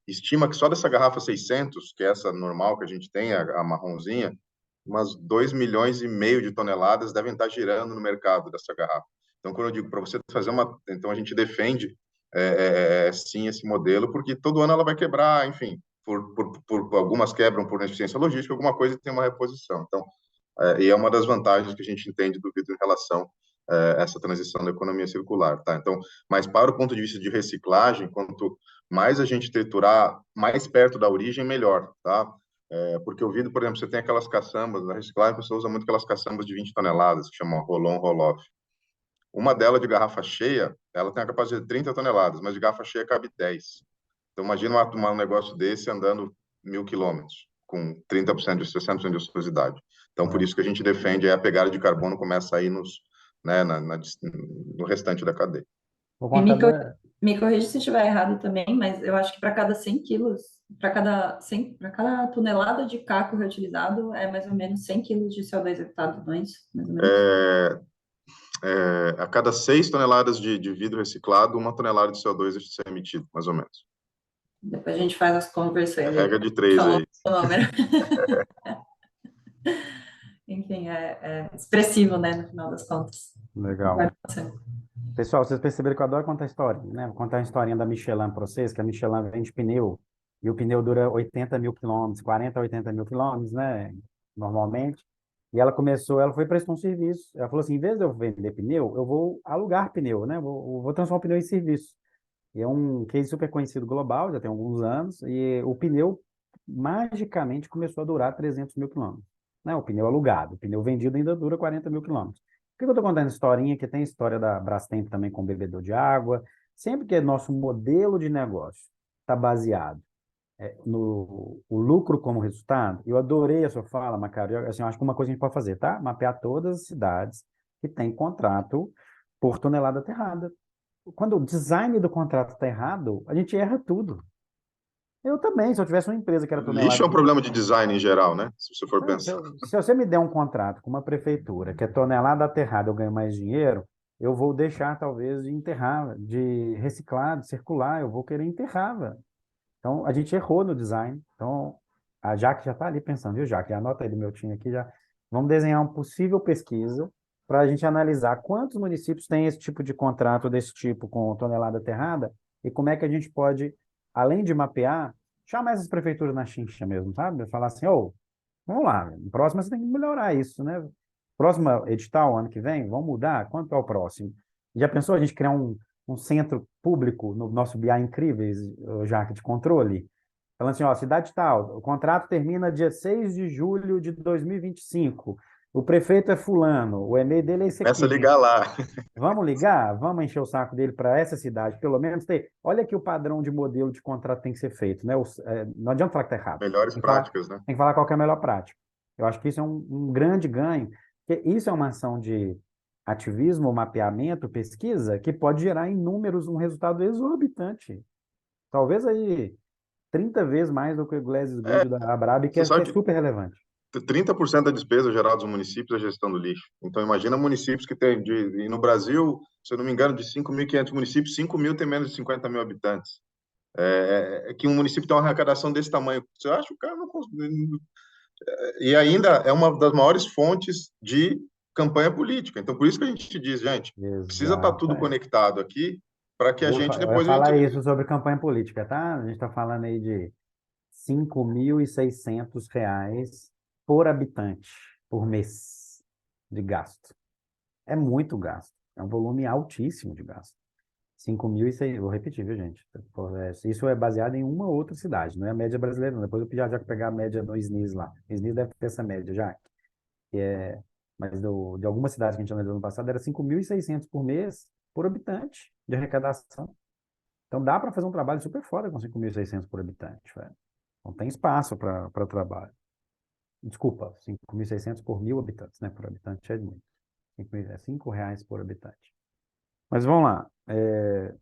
estima que só dessa garrafa 600, que é essa normal que a gente tem, a marronzinha, umas 2,5 milhões de toneladas devem estar girando no mercado dessa garrafa. Então, quando eu digo para você fazer então a gente defende sim esse modelo, porque todo ano ela vai quebrar, enfim, por algumas quebram por ineficiência logística, alguma coisa tem uma reposição. Então, e é uma das vantagens que a gente entende do vidro em relação a essa transição da economia circular, tá? Então, mas para o ponto de vista de reciclagem, quanto mais a gente triturar, mais perto da origem, melhor, tá? Porque o vidro, por exemplo, você tem aquelas caçambas, na reciclagem a pessoa usa muito aquelas caçambas de 20 toneladas, que chamam roll-on, roll-off. Uma delas de garrafa cheia, ela tem a capacidade de 30 toneladas, mas de garrafa cheia cabe 10. Então, imagina um negócio desse andando 1.000 quilômetros, com 30% de 60% de ociosidade. Então, por isso que a gente defende a pegada de carbono começa aí né, no restante da cadeia. O E me, contador, me corrija se estiver errado também, mas eu acho que para cada 100 quilos, para cada tonelada de caco reutilizado, é mais ou menos 100 quilos de CO2 evitado, não é isso? Mais ou menos. A cada 6 toneladas de vidro reciclado, 1 tonelada de CO2 deixa de ser emitido, mais ou menos. Depois a gente faz as conversões aí. Regra de 3 Falou aí. o número. Enfim, é expressivo, né, no final das contas. legal. Concordo com você. Pessoal, vocês perceberam que eu adoro contar história, né? Vou contar a historinha da Michelin para vocês, que a Michelin vende pneu, e o pneu dura 80 mil quilômetros, 40 a 80 mil quilômetros, né? Normalmente. E ela foi prestar um serviço. Ela falou assim, em vez de eu vender pneu, eu vou alugar pneu, né? Vou transformar o pneu em serviço. E é um case super conhecido global, já tem alguns anos, e o pneu magicamente começou a durar 300 mil quilômetros. Né? O pneu alugado, o pneu vendido ainda dura 40 mil quilômetros. Por que eu estou contando historinha? Que tem a história da Brastemp também com bebedor de água. Sempre que nosso modelo de negócio está baseado no o lucro como resultado, eu adorei a sua fala, Macário. Assim, eu acho que uma coisa que a gente pode fazer, tá? Mapear todas as cidades que têm contrato por tonelada aterrada. Quando o design do contrato está errado, a gente erra tudo. Eu também, se eu tivesse uma empresa que era Lixo tonelada é um problema de design em geral, né? Se você for pensar. se você me der um contrato com uma prefeitura que é tonelada aterrada, eu ganho mais dinheiro, eu vou deixar talvez de enterrar, de reciclar, de circular, eu vou querer enterrar, velho. Então, a gente errou no design. Então, a Jaque já está ali pensando, viu, Jaque? Anota aí do meu time aqui já. Vamos desenhar uma possível pesquisa para a gente analisar quantos municípios têm esse tipo de contrato desse tipo com tonelada aterrada e como é que a gente pode, além de mapear, chamar essas prefeituras na chincha mesmo, sabe? Falar assim, ô, vamos lá, no próximo você tem que melhorar isso, né? Próximo edital, ano que vem, vamos mudar? Quanto é o próximo? Já pensou a gente criar um centro público no nosso BI Incríveis, Jaque, de controle? Falando assim, ó, cidade tal, o contrato termina dia 6 de julho de 2025. O prefeito é fulano, o e-mail dele é esse Começa a aqui. ligar lá. Vamos ligar? Vamos encher o saco dele para essa cidade, pelo menos ter. Olha que o padrão de modelo de contrato tem que ser feito, né? Não adianta falar que está errado. Melhores práticas, né? Tem que falar qual que é a melhor prática. Eu acho que isso é um grande ganho. Porque isso é uma ação de ativismo, mapeamento, pesquisa, que pode gerar em números um resultado exorbitante. Talvez aí 30 vezes mais do que o Glasgow da Abrab, Você que é sabe super relevante. que 30% da despesa gerada nos municípios é gestão do lixo. Então, imagina municípios que tem, e no Brasil, se eu não me engano, de 5.500 municípios, 5.000 tem menos de 50 mil habitantes. É que um município tem uma arrecadação desse tamanho. Você acha que o cara não consegue. E ainda é uma das maiores fontes de campanha política. Então, por isso que a gente diz, gente, precisa estar Exato. tudo conectado aqui para que a gente Eu ia depois a falar gente. isso sobre campanha política, tá? A gente está falando aí de R$ 5.600 por habitante por mês de gasto. É muito gasto. É um volume altíssimo de gasto. 5.600, vou repetir, viu, gente? Isso é baseado em uma outra cidade, não é a média brasileira, não. Depois eu já pegar a média no SNIS lá. O SNIS deve ter essa média já, que é, mas de algumas cidades que a gente analisou no passado, era 5.600 por mês por habitante de arrecadação. Então dá para fazer um trabalho super foda com 5.600 por habitante, velho. Não tem espaço para trabalho. Desculpa, 5.600 por 1.000 habitantes, né? Por habitante é muito. É R$ 5 por habitante. Mas vamos lá.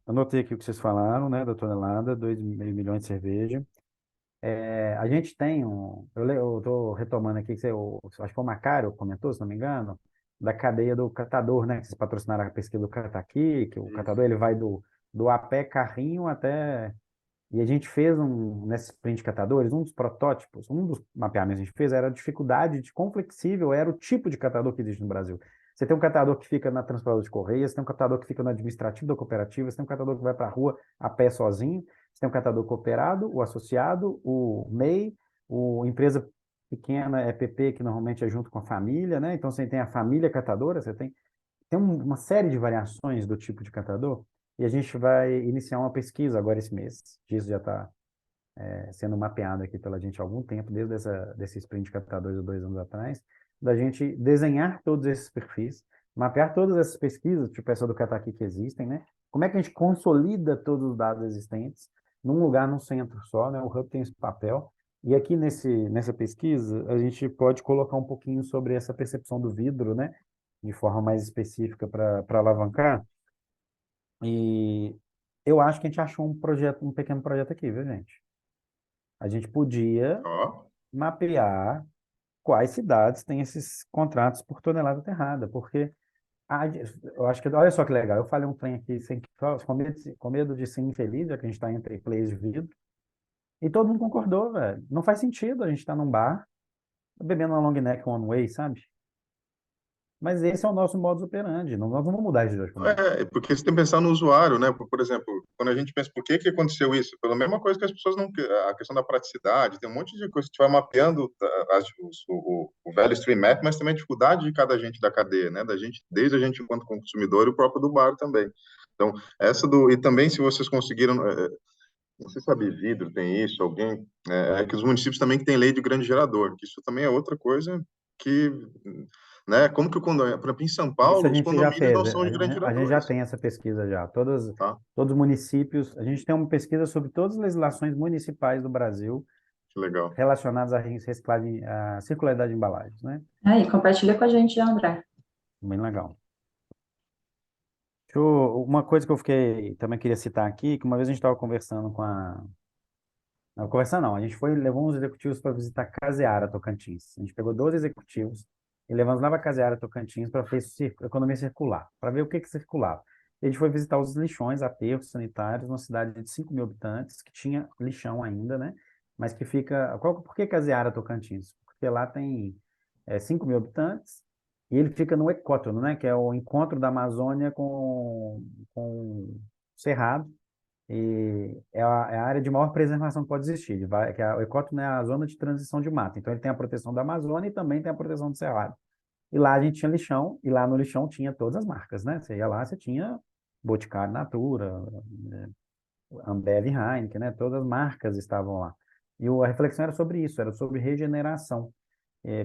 Anotei aqui o que vocês falaram, né, da tonelada, 2,5 milhões de cerveja. A gente tem eu estou retomando aqui, acho que foi o Macário comentou, se não me engano, da cadeia do catador, né, que vocês patrocinaram a pesquisa do Cataqui, que o catador ele vai do a pé carrinho até. E a gente fez nesses sprint catadores, um dos protótipos, um dos mapeamentos que a gente fez era a dificuldade de quão flexível era o tipo de catador que existe no Brasil. Você tem um catador que fica na transportadora de correias, você tem um catador que fica no administrativo da cooperativa, você tem um catador que vai para a rua a pé sozinho, você tem um catador cooperado, o associado, o MEI, o empresa pequena, EPP, que normalmente é junto com a família, né? Então você tem a família catadora, tem uma série de variações do tipo de catador, e a gente vai iniciar uma pesquisa agora esse mês. Isso já está sendo mapeado aqui pela gente há algum tempo, desde desse sprint catadores de 2 anos atrás, da gente desenhar todos esses perfis, mapear todas essas pesquisas, tipo essa do Cataqui que existem, né? Como é que a gente consolida todos os dados existentes num lugar, num centro só, né? O Hub tem esse papel. E aqui nessa pesquisa, a gente pode colocar um pouquinho sobre essa percepção do vidro, né? De forma mais específica para alavancar. E eu acho que a gente achou um pequeno projeto aqui, viu, gente? A gente podia Ó, mapear quais cidades têm esses contratos por tonelada aterrada, porque eu acho que, olha só que legal, eu falei um trem aqui com medo de ser infeliz, já que a gente está entre players de vidro, e todo mundo concordou, velho. Não faz sentido a gente estar num bar bebendo uma long neck one way, sabe? Mas esse é o nosso modus operandi, nós não vamos mudar isso de hoje para amanhã. porque você tem que pensar no usuário, né? Por exemplo, quando a gente pensa por que aconteceu isso, pela mesma coisa que as pessoas não. A questão da praticidade, tem um monte de coisa que a gente vai mapeando o velho stream map, mas também a dificuldade de cada agente da cadeia, né? Desde a gente enquanto consumidor e o próprio do bar também. Então, e também se vocês conseguiram. Não sei se a Vidro tem isso, alguém. É que os municípios também que têm lei de grande gerador, que isso também é outra coisa que. Né? Como que o condomínio. Por exemplo, em São Isso a Paulo, os gente já condomínios fez, não são de grandes a gente já geradores. tem essa pesquisa já. Tá? Todos os municípios, a gente tem uma pesquisa sobre todas as legislações municipais do Brasil Que legal. relacionadas à reciclagem, à circularidade de embalagens, né? Aí, compartilha com a gente, André. Bem legal. Uma coisa que eu também queria citar aqui, que uma vez a gente estava conversando não, conversando não, a gente levou uns executivos para visitar Caseara, Tocantins. A gente pegou 12 executivos e levamos lá para Caseara, Tocantins, para fazer economia circular, para ver o que circulava. E a gente foi visitar os lixões, aterros sanitários, numa cidade de 5.000 habitantes, que tinha lixão ainda, né? Mas que fica. Por que Caseara, Tocantins? Porque lá tem 5.000 habitantes e ele fica no ecótono, né? Que é o encontro da Amazônia com o Cerrado. E é a área de maior preservação que pode existir. O ecótono é a zona de transição de mata. Então, ele tem a proteção da Amazônia e também tem a proteção do Cerrado. E lá a gente tinha lixão, e lá no lixão tinha todas as marcas, né? Você ia lá, você tinha Boticário, Natura, Ambev, Heineken, né? Todas as marcas estavam lá. E a reflexão era sobre isso, era sobre regeneração.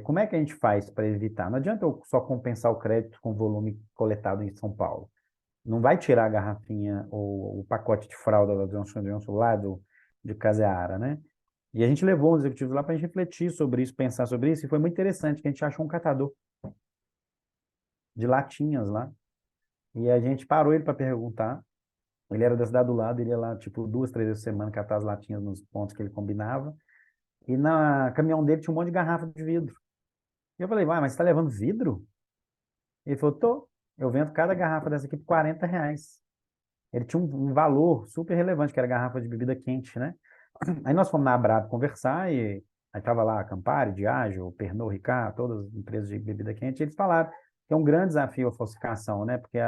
Como é que a gente faz para evitar? Não adianta eu só compensar o crédito com o volume coletado em São Paulo. Não vai tirar a garrafinha ou o pacote de fralda da Johnson Johnson lá de Caseara, né? E a gente levou os executivos lá para a gente refletir sobre isso, pensar sobre isso, e foi muito interessante que a gente achou um catador. de latinhas lá. E a gente parou ele para perguntar. Ele era da cidade do lado, ele ia lá, tipo, 2, 3 vezes por semana catar as latinhas nos pontos que ele combinava. E na caminhão dele tinha um monte de garrafa de vidro. E eu falei, mas você tá levando vidro? Ele falou, tô. Eu vendo cada garrafa dessa aqui por R$ 40. Ele tinha um valor super relevante, que era garrafa de bebida quente, né? Aí nós fomos na Abrap conversar e aí tava lá a Campari, Diageo, Pernod Ricard, todas as empresas de bebida quente, e eles falaram que é um grande desafio a falsificação, né? Porque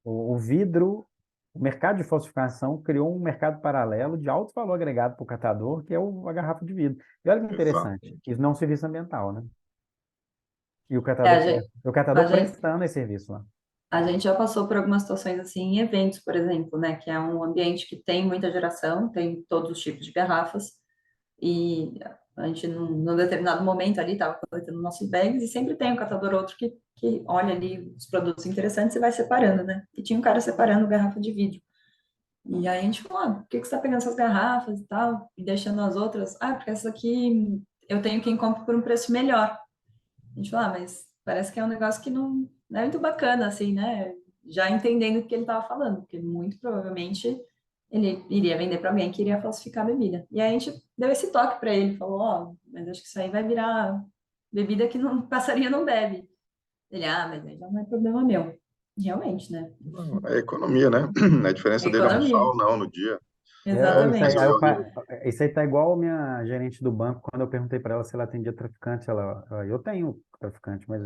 o vidro, o mercado de falsificação criou um mercado paralelo de alto valor agregado para o catador, que é a garrafa de vidro. E olha que interessante, isso não é um serviço ambiental, né? E o É, catador, o a catador gente, prestando esse serviço lá. a gente já passou por algumas situações assim em eventos, por exemplo, né? Que é um ambiente que tem muita geração, tem todos os tipos de garrafas, e a gente, num determinado momento ali, estava coletando nossos bags, e sempre tem um catador ou outro que olha ali os produtos interessantes e vai separando, né? E tinha um cara separando garrafa de vidro. E aí a gente falou, por que você está pegando essas garrafas e tal, e deixando as outras? Ah, porque essa aqui eu tenho quem compra por um preço melhor. A gente falou, mas parece que é um negócio que não é muito bacana, assim, né? Já entendendo o que ele estava falando, porque muito provavelmente ele iria vender para alguém que iria falsificar a bebida. E aí a gente deu esse toque para ele, falou, mas acho que isso aí vai virar bebida que não passaria não bebe. Ele, mas aí já não é problema meu. Realmente, né? Não, é economia, né? A É diferença dele almoçar economia. ou não no dia. Isso aí, Exatamente. Resolveu ali. isso aí tá igual a minha gerente do banco, quando eu perguntei para ela se ela atendia traficante, eu tenho traficante, mas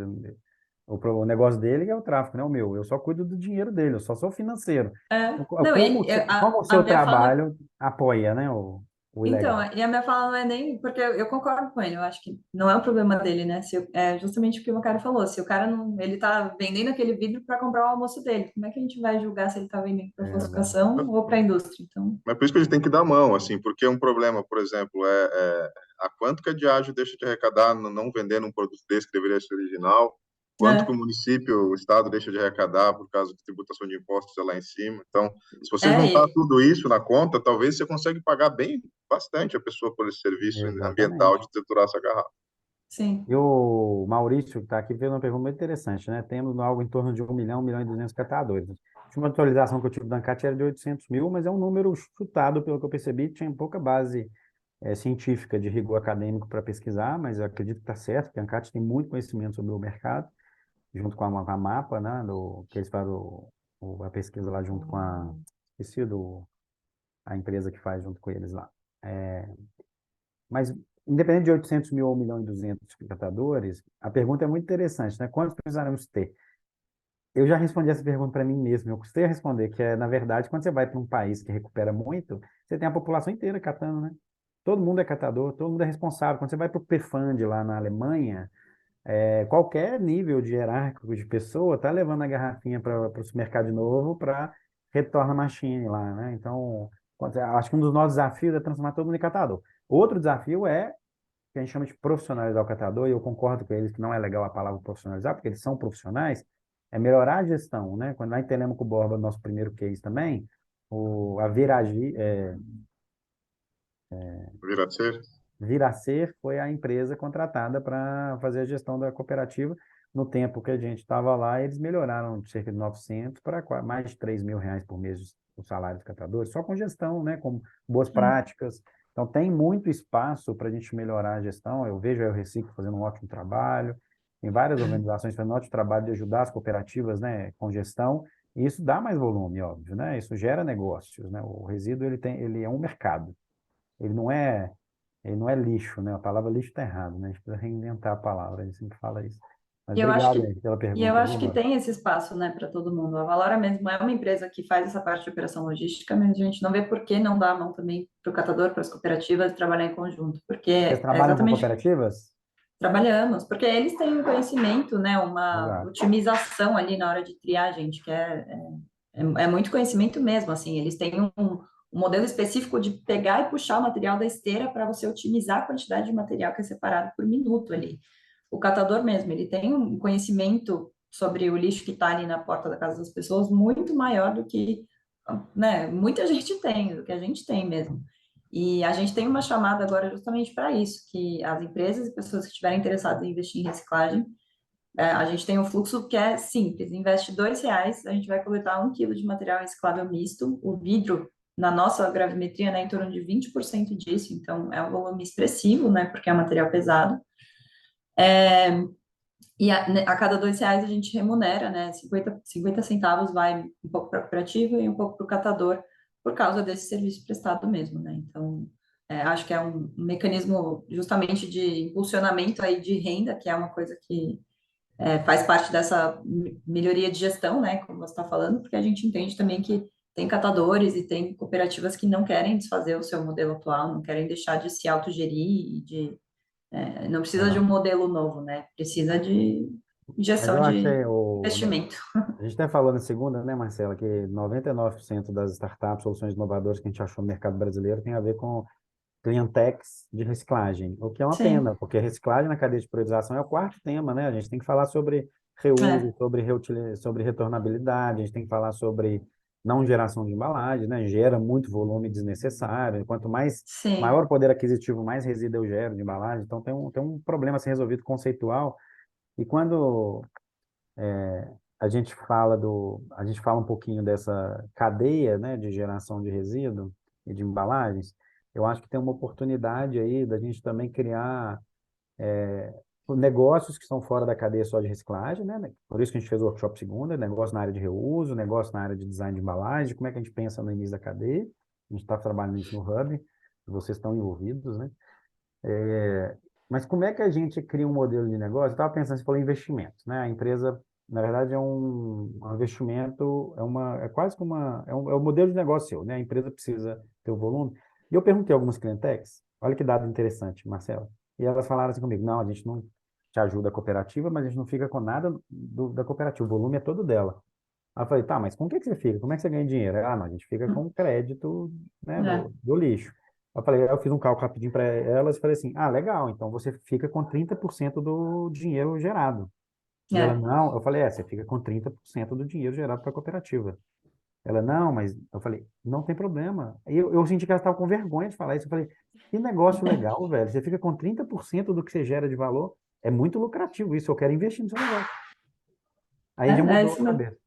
o negócio dele é o tráfico, não é o meu. Eu só cuido do dinheiro dele, eu só sou financeiro. Não, Como o a seu minha fala. trabalho apoia, né, o Então, ilegal? e a minha fala não é nem. Porque eu concordo com ele, eu acho que não é o problema dele, né? É justamente o que o cara falou. Se o cara não. Ele tá vendendo aquele vidro para comprar o almoço dele, como é que a gente vai julgar se ele tá vendendo para Exato. falsificação ou para indústria? Então, Mas por isso que a gente tem que dar mão, assim, porque um problema, por exemplo, a quanto que a Diageo deixa de arrecadar não vendendo um produto desse que deveria ser original, quanto que o né? município, o estado deixa de arrecadar por causa de tributação de impostos lá em cima. Então, se você É, juntar tudo isso na conta, talvez você consiga pagar bem bastante a pessoa por esse serviço ambiental Exatamente. de triturar essa garrafa. sim. E o Maurício, que está aqui, fez uma pergunta muito interessante, né? Temos algo em torno de 1 milhão e 200 catadores. A última atualização que eu tive da ANCAT era de 800 mil, mas é um número chutado, pelo que eu percebi, tinha pouca base científica de rigor acadêmico para pesquisar, mas eu acredito que está certo, porque a ANCAT tem muito conhecimento sobre o mercado, junto com a MAPA, né? Que eles fazem a pesquisa lá junto com esqueci a empresa que faz junto com eles lá. Mas, independente de 800 mil ou 1 milhão e 200 catadores, a pergunta é muito interessante, né? Quantos precisaremos ter? Eu já respondi essa pergunta para mim mesmo. Eu custei a responder que na verdade, quando você vai para um país que recupera muito, você tem a população inteira catando, né? Todo mundo é catador, todo mundo é responsável. Quando você vai para o PFAND lá na Alemanha, qualquer nível de hierárquico de pessoa está levando a garrafinha para o supermercado de novo para retorna machine lá, né? Então, acho que um dos nossos desafios é transformar todo mundo em catador. Outro desafio é que a gente chama de profissionalizar o catador, e eu concordo com eles que não é legal a palavra profissionalizar, porque eles são profissionais, é melhorar a gestão, né? Quando nós entendemos com o Borba, nosso primeiro case também, a Viragi, Vir a ser? Viracer foi a empresa contratada para fazer a gestão da cooperativa. No tempo que a gente estava lá, eles melhoraram de cerca de 900 para mais de R$ 3.000 por mês o salário dos catadores, só com gestão, né, com boas Sim. práticas. Então, tem muito espaço para a gente melhorar a gestão. Eu vejo a Reciclo fazendo um ótimo trabalho, tem várias organizações fazendo um ótimo trabalho de ajudar as cooperativas, né, com gestão, e isso dá mais volume, óbvio, né? Isso gera negócios, né? O resíduo ele é um mercado. Ele não é ele não é lixo, né? A palavra lixo está errada, né? A gente precisa reinventar a palavra, a gente sempre fala isso. Mas E eu acho obrigado que, aí pela e eu pergunta, acho viu, que Laura? tem esse espaço, né, para todo mundo. A Valora mesmo é uma empresa que faz essa parte de operação logística, mas a gente não vê por que não dar a mão também para o catador, para as cooperativas, trabalhar em conjunto, porque Vocês é trabalham com exatamente cooperativas? trabalhamos, porque eles têm um conhecimento, né, uma Exato. otimização ali na hora de triar, gente, que é muito conhecimento mesmo, assim, eles têm um modelo específico de pegar e puxar o material da esteira para você otimizar a quantidade de material que é separado por minuto ali. O catador mesmo, ele tem um conhecimento sobre o lixo que está ali na porta da casa das pessoas muito maior do que, né, muita gente tem, do que a gente tem mesmo. E a gente tem uma chamada agora justamente para isso, que as empresas e pessoas que estiverem interessadas em investir em reciclagem, a gente tem um fluxo que é simples, investe R$ 2, a gente vai coletar 1 quilo de material reciclável misto, o vidro, na nossa gravimetria, né, em torno de 20% disso, então é um volume expressivo, né, porque é um material pesado. E a cada R$ 2 a gente remunera, né? 50 centavos vai um pouco para a cooperativa e um pouco para o catador, por causa desse serviço prestado mesmo, né? Então, acho que é um mecanismo justamente de impulsionamento aí de renda, que é uma coisa que faz parte dessa melhoria de gestão, né? Como você está falando, porque a gente entende também que tem catadores e tem cooperativas que não querem desfazer o seu modelo atual, não querem deixar de se autogerir e não precisa de um Legal. modelo novo, né? Precisa de Mas injeção eu de achei, investimento. a gente até falou na segunda, né, Marcela, que 99% das startups, soluções inovadoras que a gente achou no mercado brasileiro tem a ver com cleantechs de reciclagem, o que é uma Sim, pena, porque reciclagem na cadeia de priorização é o quarto tema, né? A gente tem que falar sobre é, reuso, sobre retornabilidade, a gente tem que falar sobre não geração de embalagem, né? Gera muito volume desnecessário, quanto mais sim, maior o poder aquisitivo, mais resíduo eu gero de embalagem, então tem um problema a ser resolvido conceitual, e quando a gente fala um pouquinho dessa cadeia, né, de geração de resíduo e de embalagens, eu acho que tem uma oportunidade aí da gente também criar negócios que estão fora da cadeia só de reciclagem, né? Por isso que a gente fez o workshop segunda, negócio na área de reuso, negócio na área de design de embalagem, como é que a gente pensa no início da cadeia. A gente está trabalhando nisso no Hub, vocês estão envolvidos, né? Mas como é que a gente cria um modelo de negócio? Eu estava pensando, você falou investimentos, né? A empresa, na verdade, é um investimento, é quase que é um modelo de negócio seu, né? A empresa precisa ter o volume. E eu perguntei a algumas clientecas, olha que dado interessante, Marcelo. E elas falaram assim comigo, não, a gente não te ajuda a cooperativa, mas a gente não fica com nada da cooperativa, o volume é todo dela. Aí eu falei, tá, mas com o que você fica? Como é que você ganha dinheiro? Ah, não, a gente fica com o crédito, né, é, do lixo. Eu fiz um cálculo rapidinho para elas e falei assim, ah, legal, então você fica com 30% do dinheiro gerado. E ela, é, não, eu falei, você fica com 30% do dinheiro gerado para a cooperativa. Ela, não, mas eu falei, não tem problema. E eu senti que ela estava com vergonha de falar isso. Eu falei, que negócio legal, velho. Você fica com 30% do que você gera de valor. É muito lucrativo isso, eu quero investir no seu negócio. Aí já é mudou isso a mesmo. cabeça.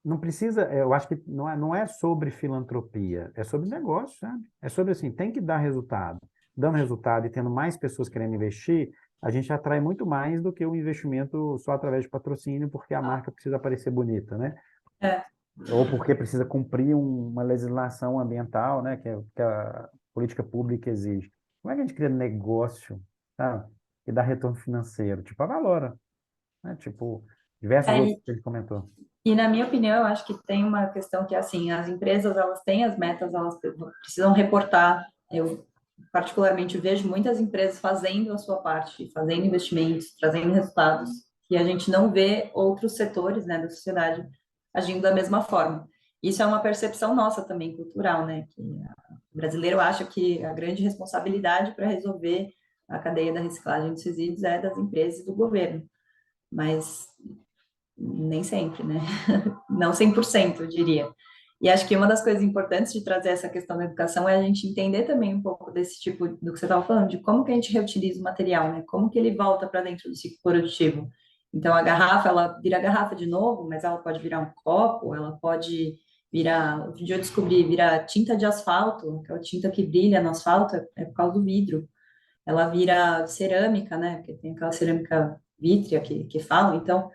Não precisa, eu acho que não é sobre filantropia, é sobre negócio, sabe? É sobre assim, tem que dar resultado. Dando resultado e tendo mais pessoas querendo investir, a gente atrai muito mais do que o investimento só através de patrocínio, porque a marca precisa parecer bonita, né? É, Ou porque precisa cumprir uma legislação ambiental, né? Que a política pública exige. Como é que a gente cria negócio, sabe? E dá retorno financeiro? Tipo, a Valora, né? Tipo, diversos é, outros e, que ele comentou. e na minha opinião, eu acho que tem uma questão que, assim, as empresas, elas têm as metas, elas precisam reportar. Eu, particularmente, vejo muitas empresas fazendo a sua parte, fazendo investimentos, trazendo resultados, e a gente não vê outros setores, né, da sociedade agindo da mesma forma. Isso é uma percepção nossa também, cultural, né, que o brasileiro acha que a grande responsabilidade para resolver a cadeia da reciclagem dos resíduos é das empresas e do governo, mas nem sempre, né? Não 100%, eu diria. E acho que uma das coisas importantes de trazer essa questão da educação é a gente entender também um pouco desse tipo do que você estava falando, de como que a gente reutiliza o material, né? Como que ele volta para dentro do ciclo produtivo. Então, a garrafa, ela vira garrafa de novo, mas ela pode virar um copo, ela pode virar, outro dia eu descobri, virar tinta de asfalto, aquela tinta que brilha no asfalto é por causa do vidro. Ela vira cerâmica, né? Porque tem aquela cerâmica vítrea que falam, então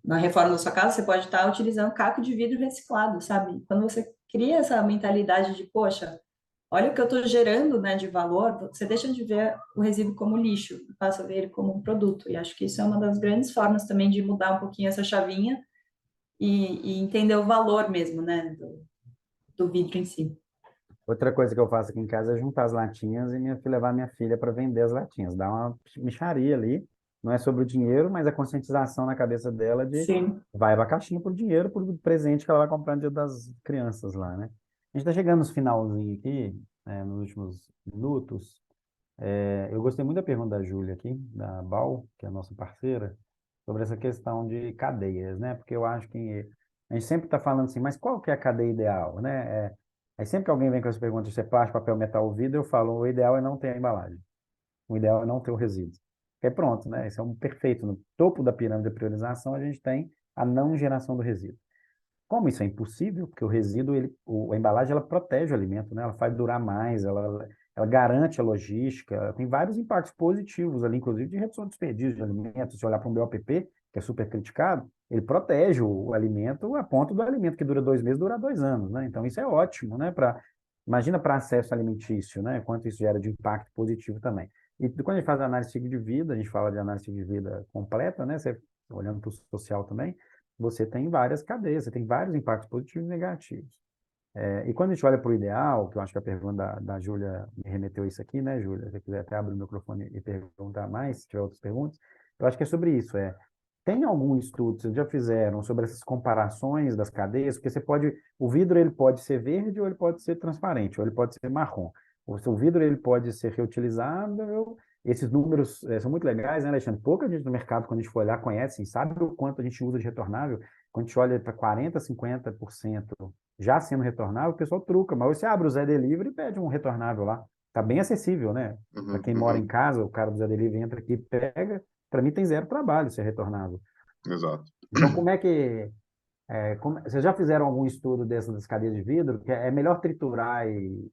na reforma da sua casa, você pode estar utilizando caco de vidro reciclado, sabe? Quando você cria essa mentalidade de, poxa, olha o que eu estou gerando, né, de valor, você deixa de ver o resíduo como lixo e passa a ver ele como um produto. E acho que isso é uma das grandes formas também de mudar um pouquinho essa chavinha e entender o valor mesmo, né, do vidro em si. Outra coisa que eu faço aqui em casa é juntar as latinhas e levar minha filha para vender as latinhas. Dá uma mixaria ali. Não é sobre o dinheiro, mas a conscientização na cabeça dela de Sim. vai a caixinha por dinheiro, por presente que ela vai comprar no dia das crianças lá, né? A gente está chegando nos finalzinho aqui, nos últimos minutos. Eu gostei muito da pergunta da Júlia aqui, da Bal, que é a nossa parceira, sobre essa questão de cadeias, né? Porque eu acho que a gente sempre está falando assim, mas qual que é a cadeia ideal, né? Aí sempre que alguém vem com essa pergunta, você plástico, papel, metal ou vidro, eu falo, o ideal é não ter a embalagem. O ideal é não ter o resíduo. que é pronto, né? Esse é um perfeito. No topo da pirâmide de priorização, a gente tem a não geração do resíduo. Como isso é impossível, porque o resíduo, a embalagem, ela protege o alimento, né? Ela faz durar mais, ela garante a logística, tem vários impactos positivos ali, inclusive de redução de desperdício de alimentos. Se olhar para um BOPP, que é super criticado, ele protege o alimento a ponto do alimento que dura 2 meses, durar 2 anos, né? Então isso é ótimo, né? Imagina para acesso alimentício, né? Quanto isso gera de impacto positivo também. E quando a gente faz análise de ciclo de vida, a gente fala de análise de vida completa, né? Você olhando para o social também, você tem várias cadeias, você tem vários impactos positivos e negativos. E quando a gente olha para o ideal, que eu acho que a pergunta da Júlia me remeteu isso aqui, né, Júlia? Se você quiser até abrir o microfone e perguntar mais, se tiver outras perguntas, eu acho que é sobre isso. Tem algum estudo, vocês já fizeram, sobre essas comparações das cadeias? Porque o vidro ele pode ser verde ou ele pode ser transparente, ou ele pode ser marrom. O vidro ele pode ser reutilizado. Esses números são muito legais, né, Alexandre? Pouca gente no mercado, quando a gente for olhar, conhece, sabe o quanto a gente usa de retornável. Quando a gente olha para 40%, 50% já sendo retornável, o pessoal truca. Mas você abre o Zé Delivery e pede um retornável lá. Está bem acessível, né? Para quem mora em casa, o cara do Zé Delivery entra aqui e pega. Para mim tem zero trabalho ser retornável. Exato. Então, como é que... vocês já fizeram algum estudo das cadeias de vidro? Que é melhor triturar e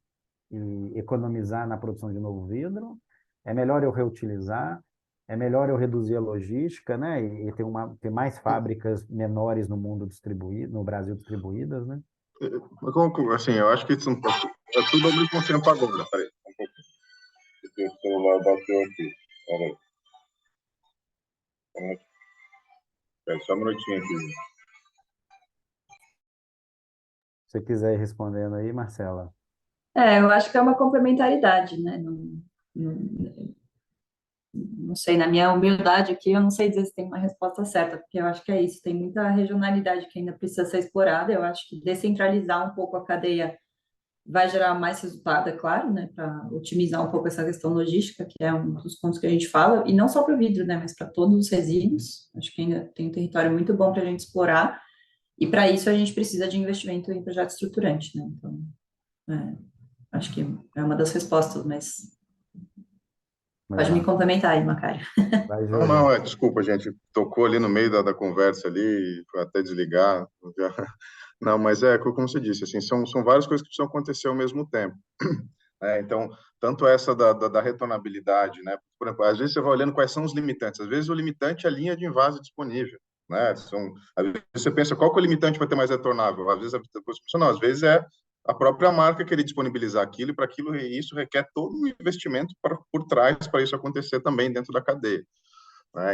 economizar na produção de novo vidro? É melhor eu reutilizar? É melhor eu reduzir a logística, né? E ter mais fábricas menores no mundo distribuído, no Brasil distribuídas, né? Assim, eu acho que isso é tudo ao mesmo tempo agora. Peraí, um pouquinho. O celular bateu aqui. Peraí, só um minutinho aqui. Se você quiser ir respondendo aí, Marcela. Eu acho que é uma complementaridade, né? Não sei, na minha humildade aqui, eu não sei dizer se tem uma resposta certa, porque eu acho que é isso, tem muita regionalidade que ainda precisa ser explorada. Eu acho que descentralizar um pouco a cadeia vai gerar mais resultado, é claro, né? Para otimizar um pouco essa questão logística, que é um dos pontos que a gente fala, e não só para o vidro, né? Mas para todos os resíduos. Acho que ainda tem um território muito bom para a gente explorar, e para isso a gente precisa de investimento em projeto estruturante, né? Então, acho que é uma das respostas, mas pode me Legal. complementar aí, Macário. Vai, Não, Júlia. desculpa, gente, tocou ali no meio da conversa ali, foi até desligar. Não, mas como você disse, assim, são várias coisas que precisam acontecer ao mesmo tempo. Então, tanto essa da retornabilidade, né? Por exemplo, às vezes você vai olhando quais são os limitantes. Às vezes o limitante é a linha de invase disponível, né? Às vezes você pensa qual que é o limitante para ter mais retornável. Às vezes não, às vezes é a própria marca querer disponibilizar aquilo, e para aquilo isso requer todo um investimento por trás para isso acontecer também dentro da cadeia.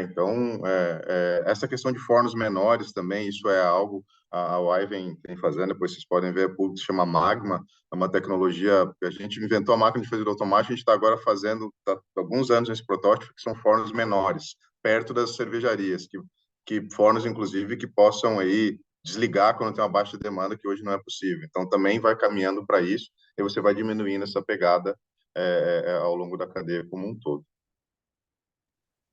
Então, essa questão de fornos menores também, isso é algo a UAI vem fazendo, depois vocês podem ver, se chama Magma, é uma tecnologia, a gente inventou a máquina de fazer automático, a gente está agora fazendo, há alguns anos nesse protótipo, que são fornos menores, perto das cervejarias, que fornos, inclusive, que possam aí desligar quando tem uma baixa demanda, que hoje não é possível. Então, também vai caminhando para isso, e você vai diminuindo essa pegada ao longo da cadeia como um todo.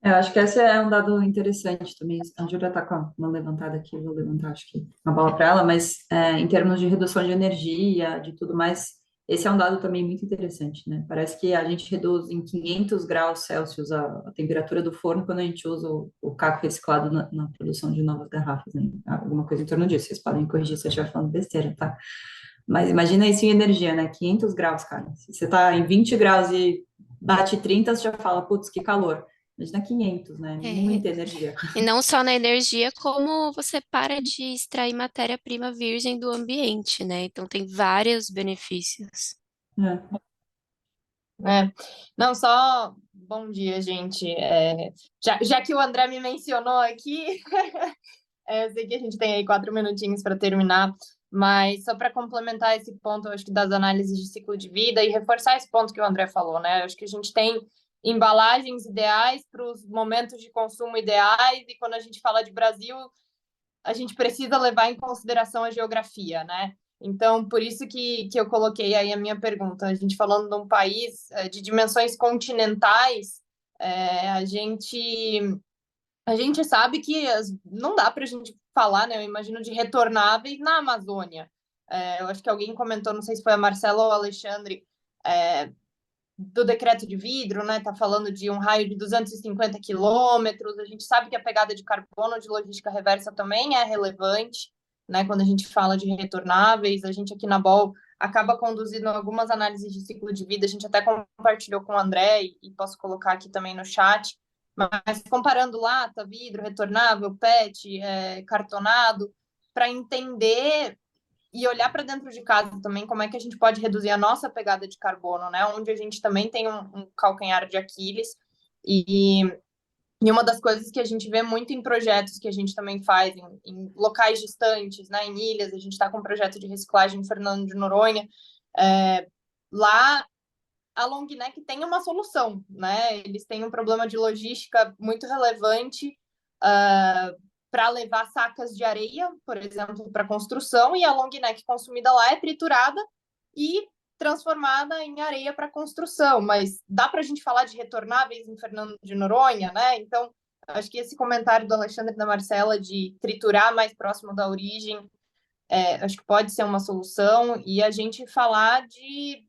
Eu acho que esse é um dado interessante também. A Júlia está com uma levantada aqui, eu vou levantar, acho que uma bola para ela, mas em termos de redução de energia, de tudo mais, esse é um dado também muito interessante, né? Parece que a gente reduz em 500 graus Celsius a temperatura do forno quando a gente usa o caco reciclado na produção de novas garrafas, né? Alguma coisa em torno disso. Vocês podem corrigir se eu estiver falando besteira, tá? Mas imagina isso em energia, né? 500 graus, cara. Se você está em 20 graus e bate 30, você já fala, putz, que calor. Imagina 500, né? É, Muita energia. e não só na energia, como você para de extrair matéria-prima virgem do ambiente, né? Então tem vários benefícios. Não, só bom dia, gente. Já que o André me mencionou aqui, eu sei que a gente tem aí 4 minutinhos para terminar, mas só para complementar esse ponto, eu acho que das análises de ciclo de vida e reforçar esse ponto que o André falou, né? Eu acho que a gente tem embalagens ideais para os momentos de consumo ideais, e quando a gente fala de Brasil, a gente precisa levar em consideração a geografia, né? Então, por isso que eu coloquei aí a minha pergunta. A gente falando de um país de dimensões continentais, a gente sabe que não dá para a gente falar, né? Eu imagino de retornáveis na Amazônia. Eu acho que alguém comentou, não sei se foi a Marcela ou o Alexandre, do decreto de vidro, né? Está falando de um raio de 250 quilômetros. A gente sabe que a pegada de carbono de logística reversa também é relevante, né? Quando a gente fala de retornáveis, a gente aqui na BOL acaba conduzindo algumas análises de ciclo de vida. A gente até compartilhou com o André e posso colocar aqui também no chat. Mas comparando lata, vidro, retornável, PET, cartonado, para entender e olhar para dentro de casa também como é que a gente pode reduzir a nossa pegada de carbono, né? Onde a gente também tem um calcanhar de Aquiles. E uma das coisas que a gente vê muito em projetos que a gente também faz em locais distantes, né? Em ilhas, a gente está com um projeto de reciclagem em Fernando de Noronha. Lá, a long neck tem uma solução, né? Eles têm um problema de logística muito relevante para levar sacas de areia, por exemplo, para construção, e a long neck consumida lá é triturada e transformada em areia para construção. Mas dá para a gente falar de retornáveis em Fernando de Noronha, né? Então, acho que esse comentário do Alexandre e da Marcela de triturar mais próximo da origem, acho que pode ser uma solução, e a gente falar de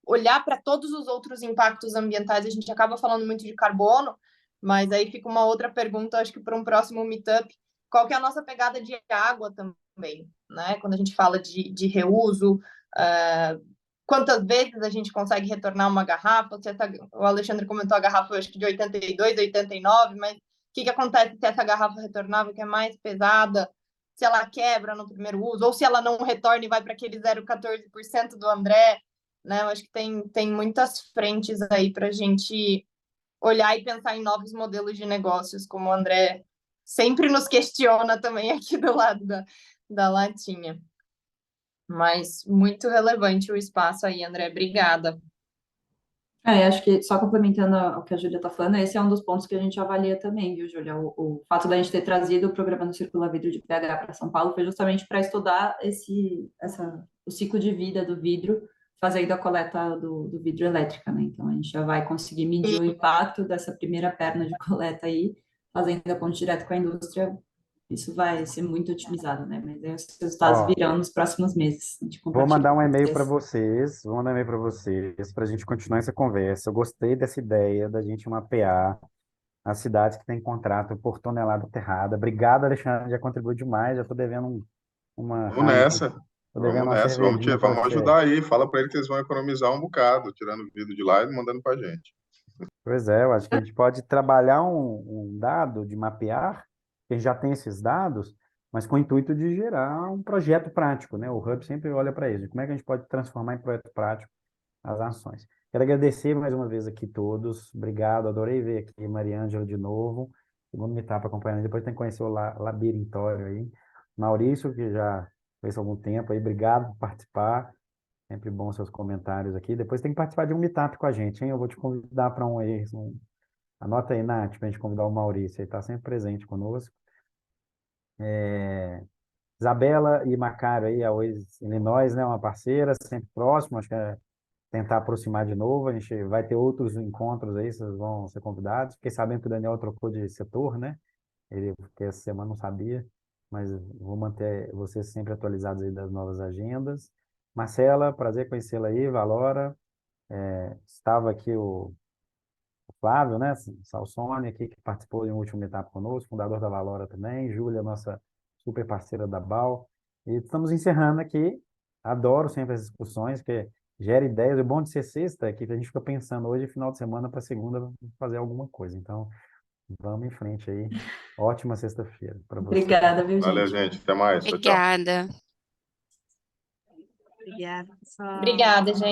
olhar para todos os outros impactos ambientais. A gente acaba falando muito de carbono, mas aí fica uma outra pergunta, acho que para um próximo meetup, qual que é a nossa pegada de água também, né? Quando a gente fala de reuso, quantas vezes a gente consegue retornar uma garrafa? O Alexandre comentou a garrafa, acho que de 82, 89, mas o que acontece se essa garrafa retornável, que é mais pesada, se ela quebra no primeiro uso, ou se ela não retorna e vai para aquele 0,14% do André, né? Eu acho que tem muitas frentes aí para a gente olhar e pensar em novos modelos de negócios, como o André sempre nos questiona também aqui do lado da latinha. Mas muito relevante o espaço aí, André. Obrigada. Acho que só complementando o que a Júlia está falando, esse é um dos pontos que a gente avalia também, viu, Júlia? O fato da gente ter trazido o programa do Circula Vidro de PH para São Paulo foi justamente para estudar o ciclo de vida do vidro, fazendo a coleta do vidro elétrica, né? Então, a gente já vai conseguir medir o impacto dessa primeira perna de coleta aí, fazendo a ponte direto com a indústria. Isso vai ser muito otimizado, né? Mas aí os resultados virão nos próximos meses. Vou mandar um e-mail para vocês, para a gente continuar essa conversa. Eu gostei dessa ideia da gente mapear as cidades que têm contrato por tonelada aterrada. Obrigado, Alexandre, já contribuiu demais. Já estou devendo uma Vamos nessa. Tô devendo uma Vamos cervejinha para vamos você. ajudar aí. Fala para ele que eles vão economizar um bocado, tirando o vidro de lá e mandando para a gente. Pois é, eu acho que a gente pode trabalhar um dado de mapear, que a gente já tem esses dados, mas com o intuito de gerar um projeto prático, né? O Hub sempre olha para isso, como é que a gente pode transformar em projeto prático as ações. Quero agradecer mais uma vez aqui todos, obrigado, adorei ver aqui Mariângela de novo, segundo meetup acompanhando, depois tem que conhecer o Labirintório aí, Maurício, que já fez algum tempo aí, obrigado por participar, sempre bom seus comentários aqui. Depois tem que participar de um meetup com a gente, hein? Eu vou te convidar para um aí. Anota aí, Nath, para a gente convidar o Maurício. Ele está sempre presente conosco. Isabela e Macário aí, a Oasis Illinois, né? Uma parceira, sempre próximo. Acho que é tentar aproximar de novo. A gente vai ter outros encontros aí, vocês vão ser convidados. Fiquei sabendo que o Daniel trocou de setor, né? Ele, porque essa semana não sabia, mas vou manter vocês sempre atualizados aí das novas agendas. Marcela, prazer conhecê-la aí, Valora. Estava aqui o Flávio, né? Salsone aqui, que participou de um último meetup conosco, fundador da Valora também. Júlia, nossa super parceira da BAL. E estamos encerrando aqui. Adoro sempre as discussões, porque gera ideias. O bom de ser sexta é que a gente fica pensando hoje, final de semana, para segunda, fazer alguma coisa. Então, vamos em frente aí. Ótima sexta-feira para vocês. Obrigada, viu, gente? Valeu, gente. Até mais. Tchau, tchau. Obrigada. Obrigada, pessoal. Obrigada, gente.